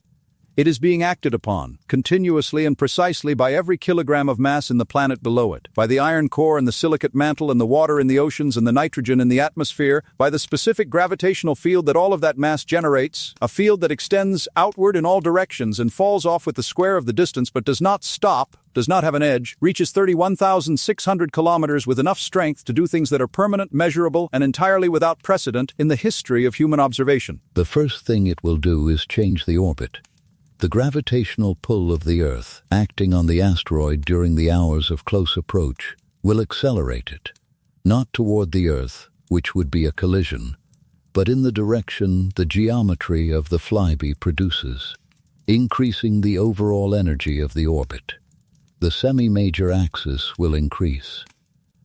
It is being acted upon, continuously and precisely by every kilogram of mass in the planet below it, by the iron core and the silicate mantle and the water in the oceans and the nitrogen in the atmosphere, by the specific gravitational field that all of that mass generates, a field that extends outward in all directions and falls off with the square of the distance but does not stop, does not have an edge, reaches 31,600 kilometers with enough strength to do things that are permanent, measurable, and entirely without precedent in the history of human observation. The first thing it will do is change the orbit. The gravitational pull of the Earth, acting on the asteroid during the hours of close approach, will accelerate it, not toward the Earth, which would be a collision, but in the direction the geometry of the Flyby produces, increasing the overall energy of the orbit. The semi-major axis will increase.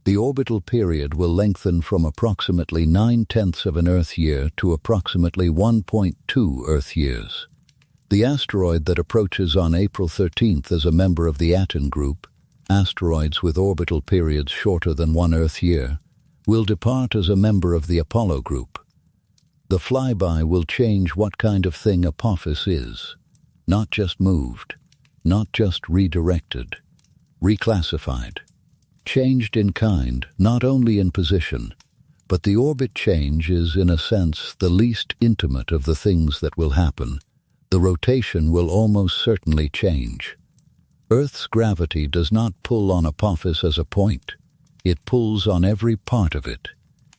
The orbital period will lengthen from approximately 9/10 of an Earth year to approximately 1.2 Earth years. The asteroid that approaches on April 13th as a member of the Aten group, asteroids with orbital periods shorter than 1 Earth year, will depart as a member of the Apollo group. The flyby will change what kind of thing Apophis is, not just moved, not just redirected, reclassified, changed in kind, not only in position, but the orbit change is, in a sense, the least intimate of the things that will happen. The rotation will almost certainly change. Earth's gravity does not pull on Apophis as a point. It pulls on every part of it,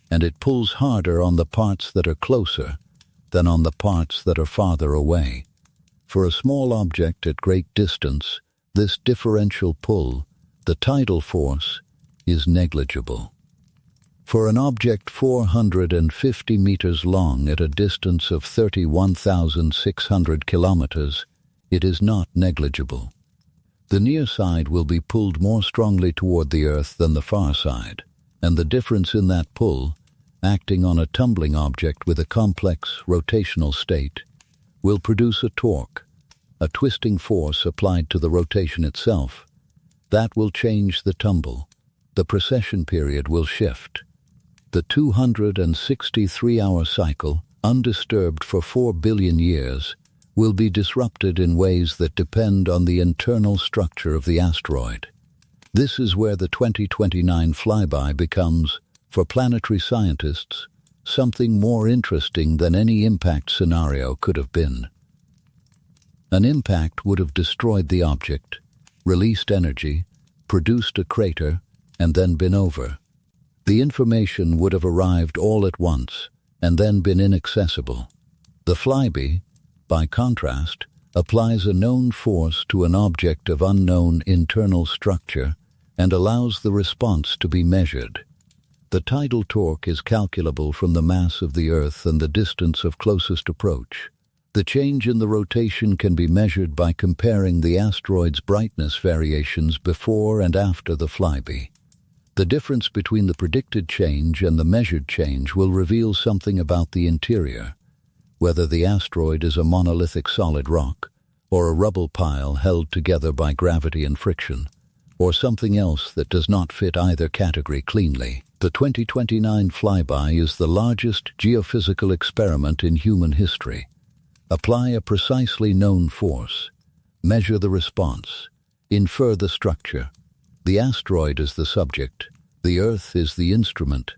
and it pulls harder on the parts that are closer than on the parts that are farther away. For a small object at great distance, this differential pull, the tidal force, is negligible. For an object 450 meters long at a distance of 31,600 kilometers, it is not negligible. The near side will be pulled more strongly toward the Earth than the far side, and the difference in that pull, acting on a tumbling object with a complex rotational state, will produce a torque, a twisting force applied to the rotation itself. That will change the tumble. The precession period will shift. The 263-hour cycle, undisturbed for 4 billion years, will be disrupted in ways that depend on the internal structure of the asteroid. This is where the 2029 flyby becomes, for planetary scientists, something more interesting than any impact scenario could have been. An impact would have destroyed the object, released energy, produced a crater, and then been over. The information would have arrived all at once, and then been inaccessible. The Flyby, by contrast, applies a known force to an object of unknown internal structure and allows the response to be measured. The tidal torque is calculable from the mass of the Earth and the distance of closest approach. The change in the rotation can be measured by comparing the asteroid's brightness variations before and after the Flyby. The difference between the predicted change and the measured change will reveal something about the interior, whether the asteroid is a monolithic solid rock, or a rubble pile held together by gravity and friction, or something else that does not fit either category cleanly. The 2029 flyby is the largest geophysical experiment in human history. Apply a precisely known force, measure the response, infer the structure. The asteroid is the subject, the Earth is the instrument,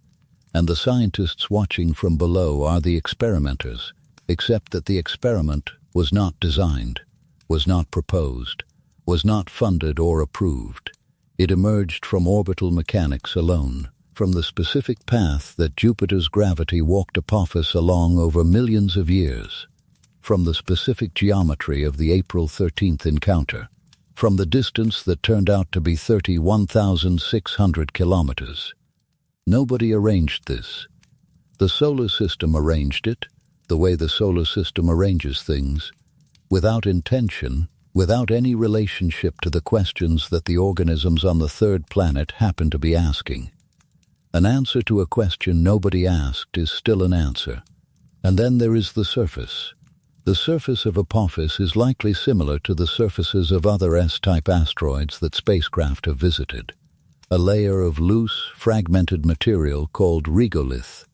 and the scientists watching from below are the experimenters, except that the experiment was not designed, was not proposed, was not funded or approved. It emerged from orbital mechanics alone, from the specific path that Jupiter's gravity walked Apophis along over millions of years, from the specific geometry of the April 13th encounter, from the distance that turned out to be 31,600 kilometers. Nobody arranged this. The solar system arranged it, the way the solar system arranges things, without intention, without any relationship to the questions that the organisms on the third planet happen to be asking. An answer to a question nobody asked is still an answer. And then there is the surface. The surface of Apophis is likely similar to the surfaces of other S-type asteroids that spacecraft have visited. A layer of loose, fragmented material called regolith,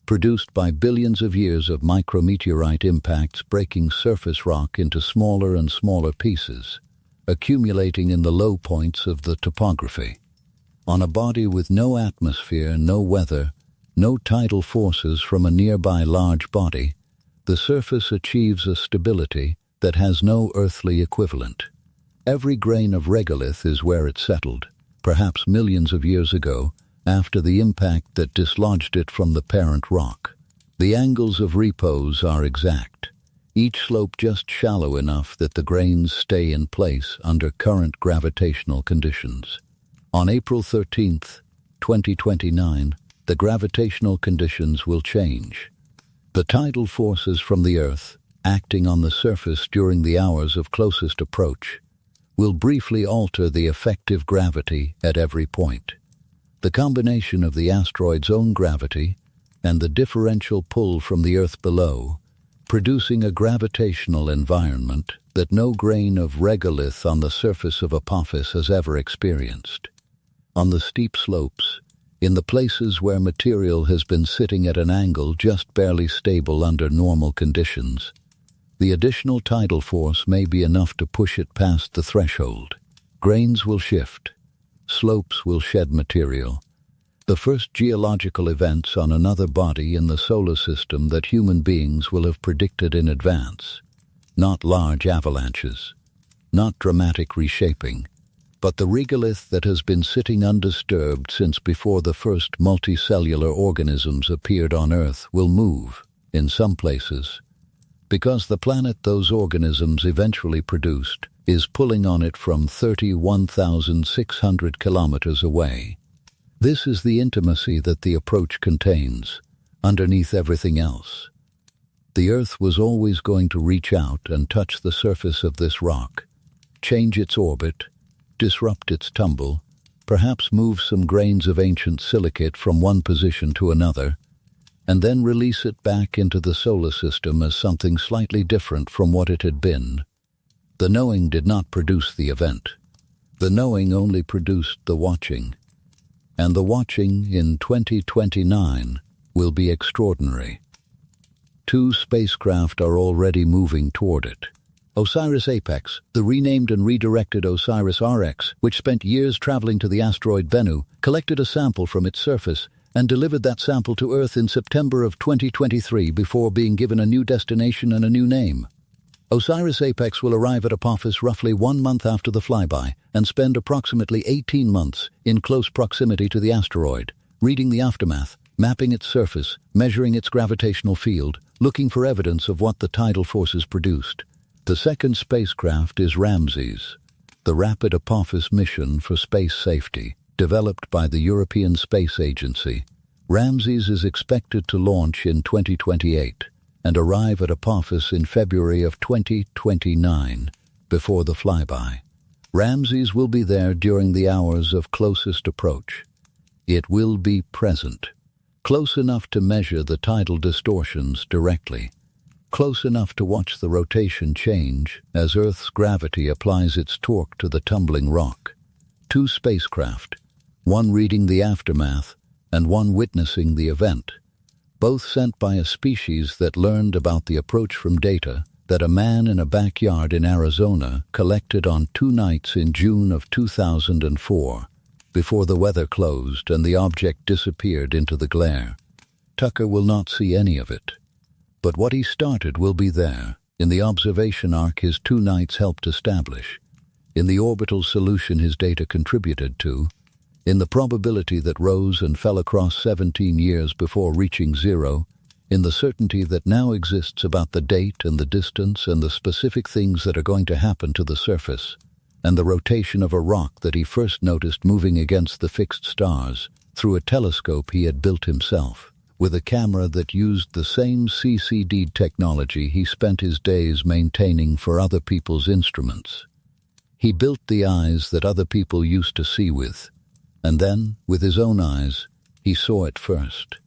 produced by billions of years of micrometeorite impacts breaking surface rock into smaller and smaller pieces, accumulating in the low points of the topography. On a body with no atmosphere, no weather, no tidal forces from a nearby large body, the surface achieves a stability that has no earthly equivalent. Every grain of regolith is where it settled, perhaps millions of years ago, after the impact that dislodged it from the parent rock. The angles of repose are exact, each slope just shallow enough that the grains stay in place under current gravitational conditions. On April 13th, 2029, the gravitational conditions will change. The tidal forces from the Earth, acting on the surface during the hours of closest approach, will briefly alter the effective gravity at every point. The combination of the asteroid's own gravity and the differential pull from the Earth below, producing a gravitational environment that no grain of regolith on the surface of Apophis has ever experienced. On the steep slopes, in the places where material has been sitting at an angle just barely stable under normal conditions, the additional tidal force may be enough to push it past the threshold. Grains will shift. Slopes will shed material. The first geological events on another body in the solar system that human beings will have predicted in advance. Not large avalanches. Not dramatic reshaping. But the regolith that has been sitting undisturbed since before the first multicellular organisms appeared on Earth will move, in some places, because the planet those organisms eventually produced is pulling on it from 31,600 kilometers away. This is the intimacy that the approach contains, underneath everything else. The Earth was always going to reach out and touch the surface of this rock, change its orbit, disrupt its tumble, perhaps move some grains of ancient silicate from one position to another, and then release it back into the solar system as something slightly different from what it had been. The knowing did not produce the event. The knowing only produced the watching. And the watching in 2029 will be extraordinary. 2 spacecraft are already moving toward it. OSIRIS-APEX, the renamed and redirected OSIRIS-RX, which spent years traveling to the asteroid Bennu, collected a sample from its surface and delivered that sample to Earth in September of 2023 before being given a new destination and a new name. OSIRIS-APEX will arrive at Apophis roughly 1 month after the flyby and spend approximately 18 months in close proximity to the asteroid, reading the aftermath, mapping its surface, measuring its gravitational field, looking for evidence of what the tidal forces produced. The second spacecraft is Ramses, the Rapid Apophis mission for space safety, developed by the European Space Agency. Ramses is expected to launch in 2028 and arrive at Apophis in February of 2029, before the flyby. Ramses will be there during the hours of closest approach. It will be present, close enough to measure the tidal distortions directly, close enough to watch the rotation change as Earth's gravity applies its torque to the tumbling rock. 2 spacecraft, one reading the aftermath and one witnessing the event, both sent by a species that learned about the approach from data that a man in a backyard in Arizona collected on 2 nights in June of 2004, before the weather closed and the object disappeared into the glare. Tucker will not see any of it. But what he started will be there, in the observation arc his 2 nights helped establish, in the orbital solution his data contributed to, in the probability that rose and fell across 17 years before reaching 0, in the certainty that now exists about the date and the distance and the specific things that are going to happen to the surface, and the rotation of a rock that he first noticed moving against the fixed stars through a telescope he had built himself, with a camera that used the same CCD technology he spent his days maintaining for other people's instruments. He built the eyes that other people used to see with, and then, with his own eyes, he saw it first.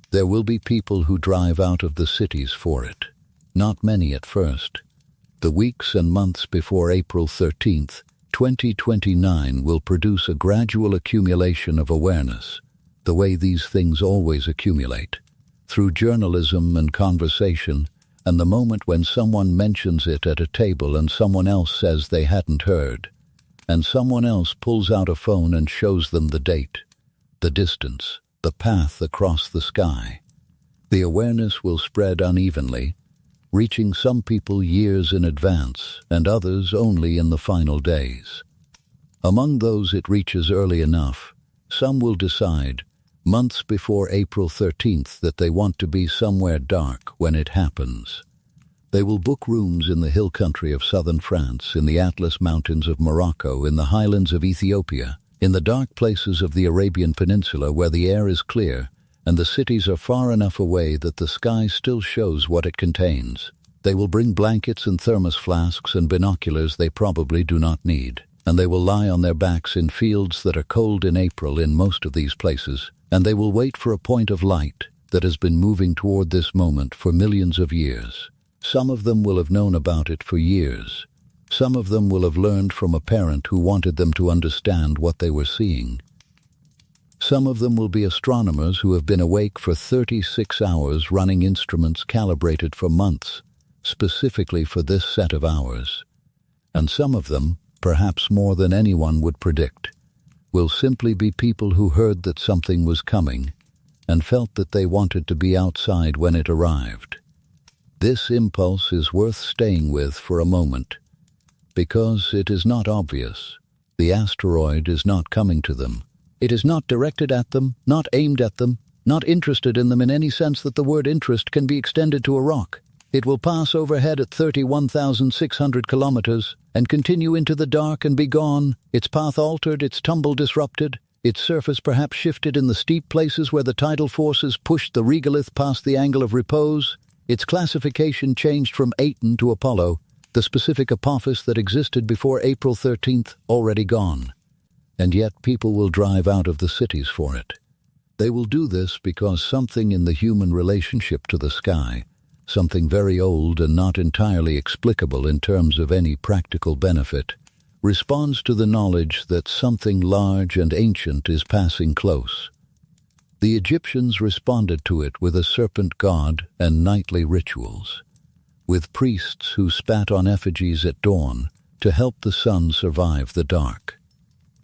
There will be people who drive out of the cities for it. Not many at first. The weeks and months before April 13th, 2029 will produce a gradual accumulation of awareness, the way these things always accumulate, through journalism and conversation, and the moment when someone mentions it at a table and someone else says they hadn't heard, and someone else pulls out a phone and shows them the date, the distance, the path across the sky. The awareness will spread unevenly, reaching some people years in advance and others only in the final days. Among those it reaches early enough, some will decide, months before April 13th, that they want to be somewhere dark when it happens. They will book rooms in the hill country of southern France, in the Atlas Mountains of Morocco, in the highlands of Ethiopia, in the dark places of the Arabian Peninsula where the air is clear and the cities are far enough away that the sky still shows what it contains. They will bring blankets and thermos flasks and binoculars they probably do not need, and they will lie on their backs in fields that are cold in April in most of these places, and they will wait for a point of light that has been moving toward this moment for millions of years. Some of them will have known about it for years. Some of them will have learned from a parent who wanted them to understand what they were seeing. Some of them will be astronomers who have been awake for 36 hours running instruments calibrated for months, specifically for this set of hours. And some of them, perhaps more than anyone would predict, will simply be people who heard that something was coming and felt that they wanted to be outside when it arrived. This impulse is worth staying with for a moment, because it is not obvious. The asteroid is not coming to them. It is not directed at them, not aimed at them, not interested in them in any sense that the word interest can be extended to a rock. It will pass overhead at 31,600 kilometers and continue into the dark and be gone, its path altered, its tumble disrupted, its surface perhaps shifted in the steep places where the tidal forces pushed the regolith past the angle of repose, its classification changed from Aten to Apollo, the specific Apophis that existed before April 13th already gone. And yet people will drive out of the cities for it. They will do this because something in the human relationship to the sky, something very old and not entirely explicable in terms of any practical benefit, responds to the knowledge that something large and ancient is passing close. The Egyptians responded to it with a serpent god and nightly rituals, with priests who spat on effigies at dawn to help the sun survive the dark.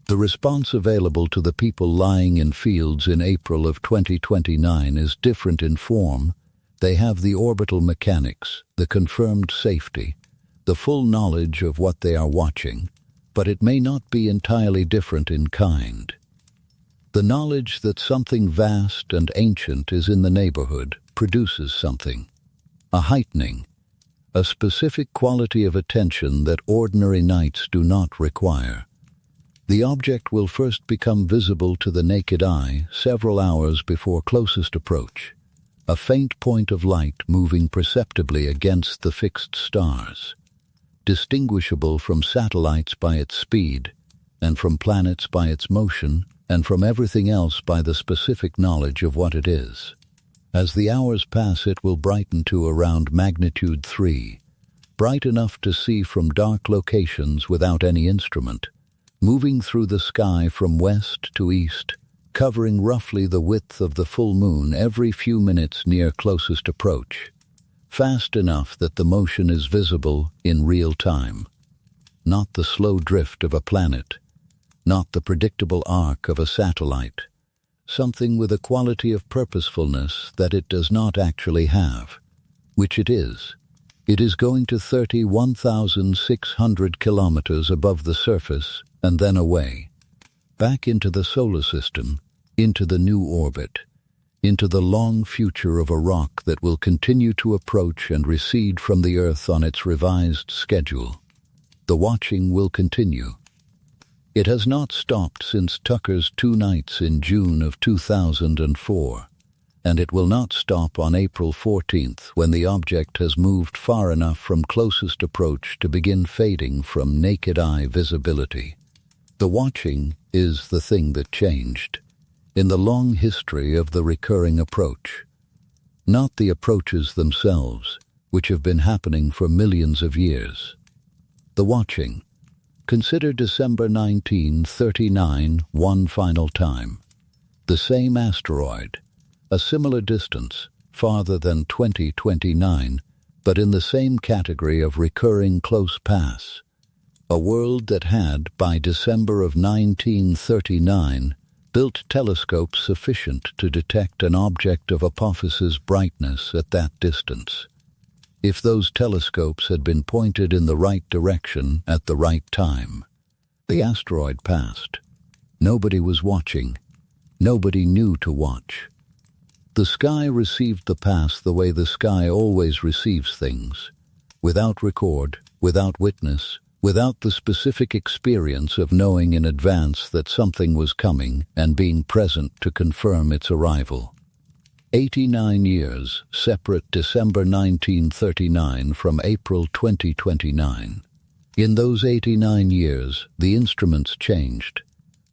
The response available to the people lying in fields in April of 2029 is different in form. They have the orbital mechanics, the confirmed safety, the full knowledge of what they are watching, but it may not be entirely different in kind. The knowledge that something vast and ancient is in the neighborhood produces something, a heightening, a specific quality of attention that ordinary nights do not require. The object will first become visible to the naked eye several hours before closest approach, a faint point of light moving perceptibly against the fixed stars, distinguishable from satellites by its speed, and from planets by its motion, and from everything else by the specific knowledge of what it is. As the hours pass, it will brighten to around magnitude 3, bright enough to see from dark locations without any instrument, moving through the sky from west to east, covering roughly the width of the full moon every few minutes near closest approach, fast enough that the motion is visible in real time. Not the slow drift of a planet, not the predictable arc of a satellite, something with a quality of purposefulness that it does not actually have, which it is. It is going to 31,600 kilometers above the surface and then away, back into the solar system, into the new orbit, into the long future of a rock that will continue to approach and recede from the Earth on its revised schedule. The watching will continue. It has not stopped since Tucker's 2 nights in June of 2004, and it will not stop on April 14th when the object has moved far enough from closest approach to begin fading from naked eye visibility. The watching is the thing that changed in the long history of the recurring approach. Not the approaches themselves, which have been happening for millions of years. The watching. Consider December 1939 one final time. The same asteroid, a similar distance, farther than 2029, but in the same category of recurring close pass. A world that had, by December of 1939, built telescopes sufficient to detect an object of Apophis's brightness at that distance. If those telescopes had been pointed in the right direction at the right time. The asteroid passed. Nobody was watching. Nobody knew to watch. The sky received the pass the way the sky always receives things, without record, without witness, without the specific experience of knowing in advance that something was coming and being present to confirm its arrival. 89 years separate December 1939 from April 2029. In those 89 years, the instruments changed,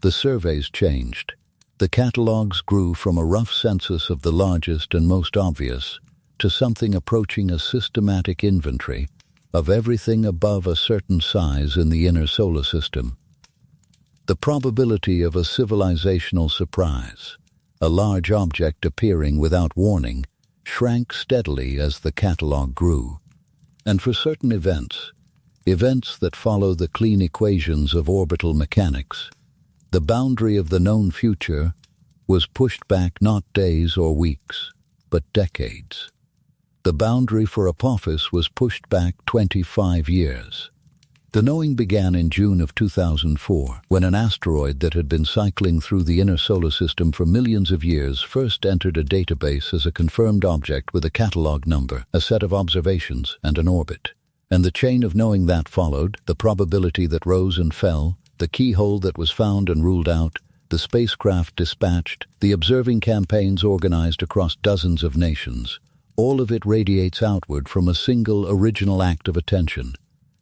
the surveys changed, the catalogues grew from a rough census of the largest and most obvious to something approaching a systematic inventory of everything above a certain size in the inner solar system. The probability of a civilizational surprise, a large object appearing without warning, shrank steadily as the catalogue grew. And for certain events that follow the clean equations of orbital mechanics, the boundary of the known future was pushed back not days or weeks, but decades. The boundary for Apophis was pushed back 25 years. The knowing began in June of 2004, when an asteroid that had been cycling through the inner solar system for millions of years first entered a database as a confirmed object with a catalog number, a set of observations, and an orbit. And the chain of knowing that followed, the probability that rose and fell, the keyhole that was found and ruled out, the spacecraft dispatched, the observing campaigns organized across dozens of nations. All of it radiates outward from a single original act of attention.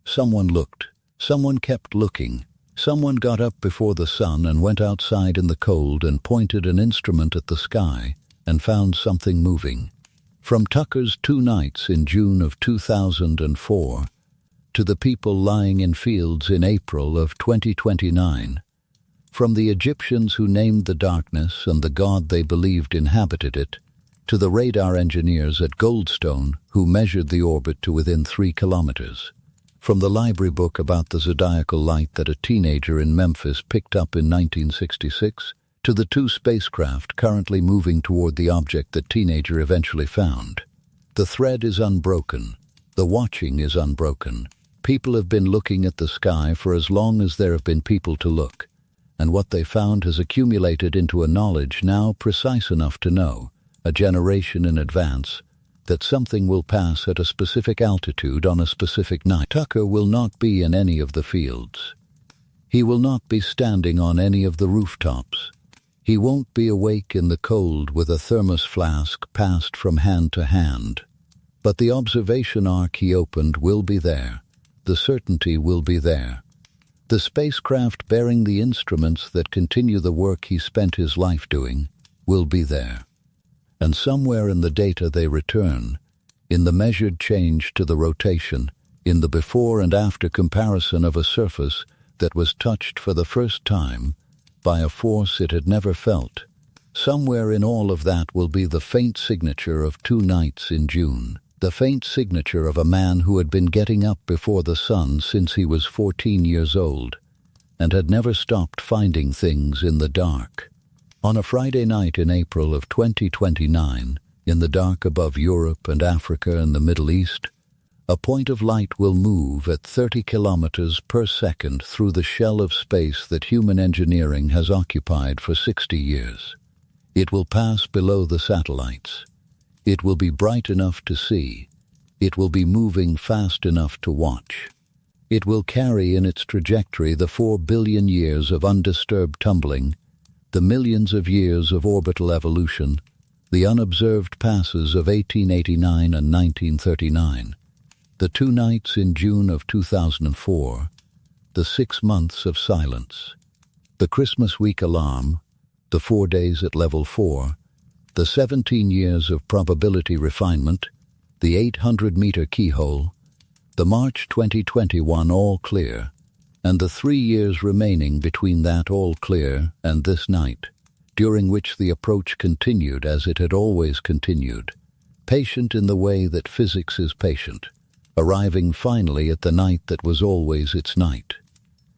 Someone looked. Someone kept looking. Someone got up before the sun and went outside in the cold and pointed an instrument at the sky and found something moving. From Tucker's 2 nights in June of 2004 to the people lying in fields in April of 2029, from the Egyptians who named the darkness and the god they believed inhabited it, to the radar engineers at Goldstone who measured the orbit to within 3 kilometers. From the library book about the zodiacal light that a teenager in Memphis picked up in 1966, to the 2 spacecraft currently moving toward the object that teenager eventually found. The thread is unbroken. The watching is unbroken. People have been looking at the sky for as long as there have been people to look, and what they found has accumulated into a knowledge now precise enough to know, a generation in advance, that something will pass at a specific altitude on a specific night. Tucker will not be in any of the fields. He will not be standing on any of the rooftops. He won't be awake in the cold with a thermos flask passed from hand to hand. But the observation arc he opened will be there. The certainty will be there. The spacecraft bearing the instruments that continue the work he spent his life doing will be there. And somewhere in the data they return, in the measured change to the rotation, in the before and after comparison of a surface that was touched for the first time by a force it had never felt, somewhere in all of that will be the faint signature of 2 nights in June, the faint signature of a man who had been getting up before the sun since he was 14 years old and had never stopped finding things in the dark. On a Friday night in April of 2029, in the dark above Europe and Africa and the Middle East, a point of light will move at 30 kilometers per second through the shell of space that human engineering has occupied for 60 years. It will pass below the satellites. It will be bright enough to see. It will be moving fast enough to watch. It will carry in its trajectory the 4 billion years of undisturbed tumbling, the millions of years of orbital evolution, the unobserved passes of 1889 and 1939, the 2 nights in June of 2004, the 6 months of silence, the Christmas week alarm, the 4 days at level 4, the 17 years of probability refinement, the 800-meter keyhole, the March 2021 all clear, and the 3 years remaining between that all clear and this night, during which the approach continued as it had always continued, patient in the way that physics is patient, arriving finally at the night that was always its night.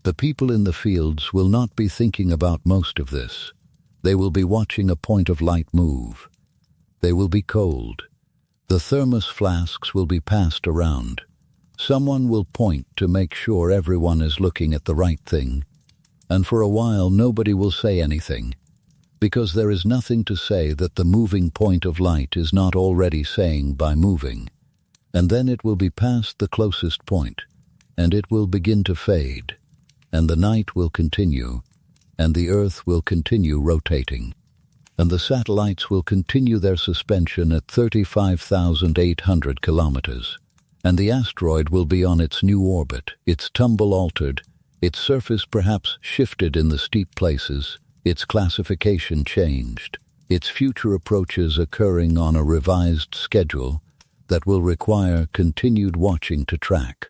The people in the fields will not be thinking about most of this. They will be watching a point of light move. They will be cold. The thermos flasks will be passed around. Someone will point to make sure everyone is looking at the right thing, and for a while nobody will say anything, because there is nothing to say that the moving point of light is not already saying by moving, and then it will be past the closest point, and it will begin to fade, and the night will continue, and the Earth will continue rotating, and the satellites will continue their suspension at 35,800 kilometers. And the asteroid will be on its new orbit, its tumble altered, its surface perhaps shifted in the steep places, its classification changed, its future approaches occurring on a revised schedule that will require continued watching to track.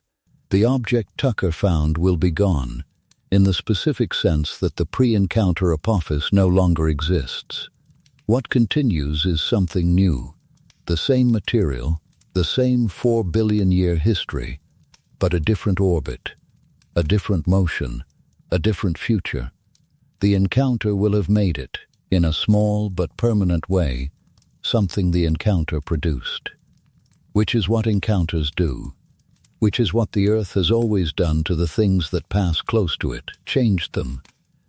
The object Tucker found will be gone, in the specific sense that the pre-encounter Apophis no longer exists. What continues is something new, the same material, the same 4 billion year history, but a different orbit, a different motion, a different future. The encounter will have made it, in a small but permanent way, something the encounter produced, which is what encounters do. which is what the Earth has always done to the things that pass close to it, changed them,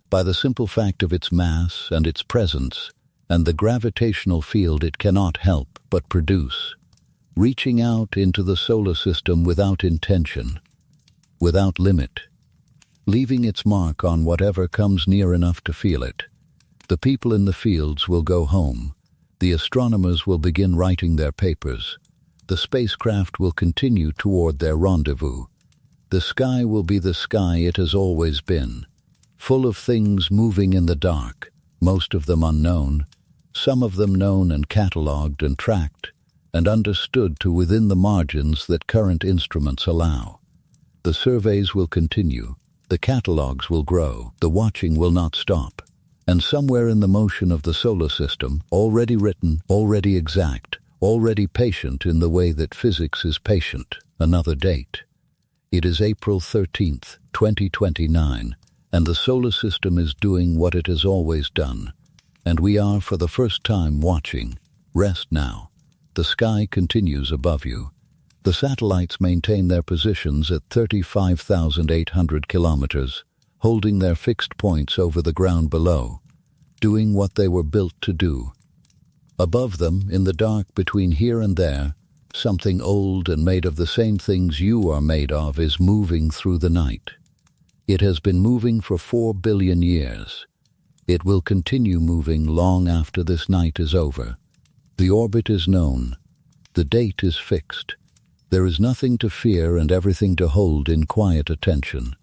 by the simple fact of its mass and its presence, and the gravitational field it cannot help but produce, reaching out into the solar system without intention, without limit, leaving its mark on whatever comes near enough to feel it. The people in the fields will go home. The astronomers will begin writing their papers. The spacecraft will continue toward their rendezvous. The sky will be the sky it has always been, full of things moving in the dark, most of them unknown, some of them known and catalogued and tracked, and understood to within the margins that current instruments allow. The surveys will continue, the catalogues will grow, the watching will not stop, and somewhere in the motion of the solar system, already written, already exact, already patient in the way that physics is patient, another date. It is April 13th, 2029, and the solar system is doing what it has always done, and we are for the first time watching. Rest now. The sky continues above you. The satellites maintain their positions at 35,800 kilometers, holding their fixed points over the ground below, doing what they were built to do. Above them, in the dark between here and there, something old and made of the same things you are made of is moving through the night. It has been moving for 4 billion years. It will continue moving long after this night is over. The orbit is known. The date is fixed. There is nothing to fear and everything to hold in quiet attention.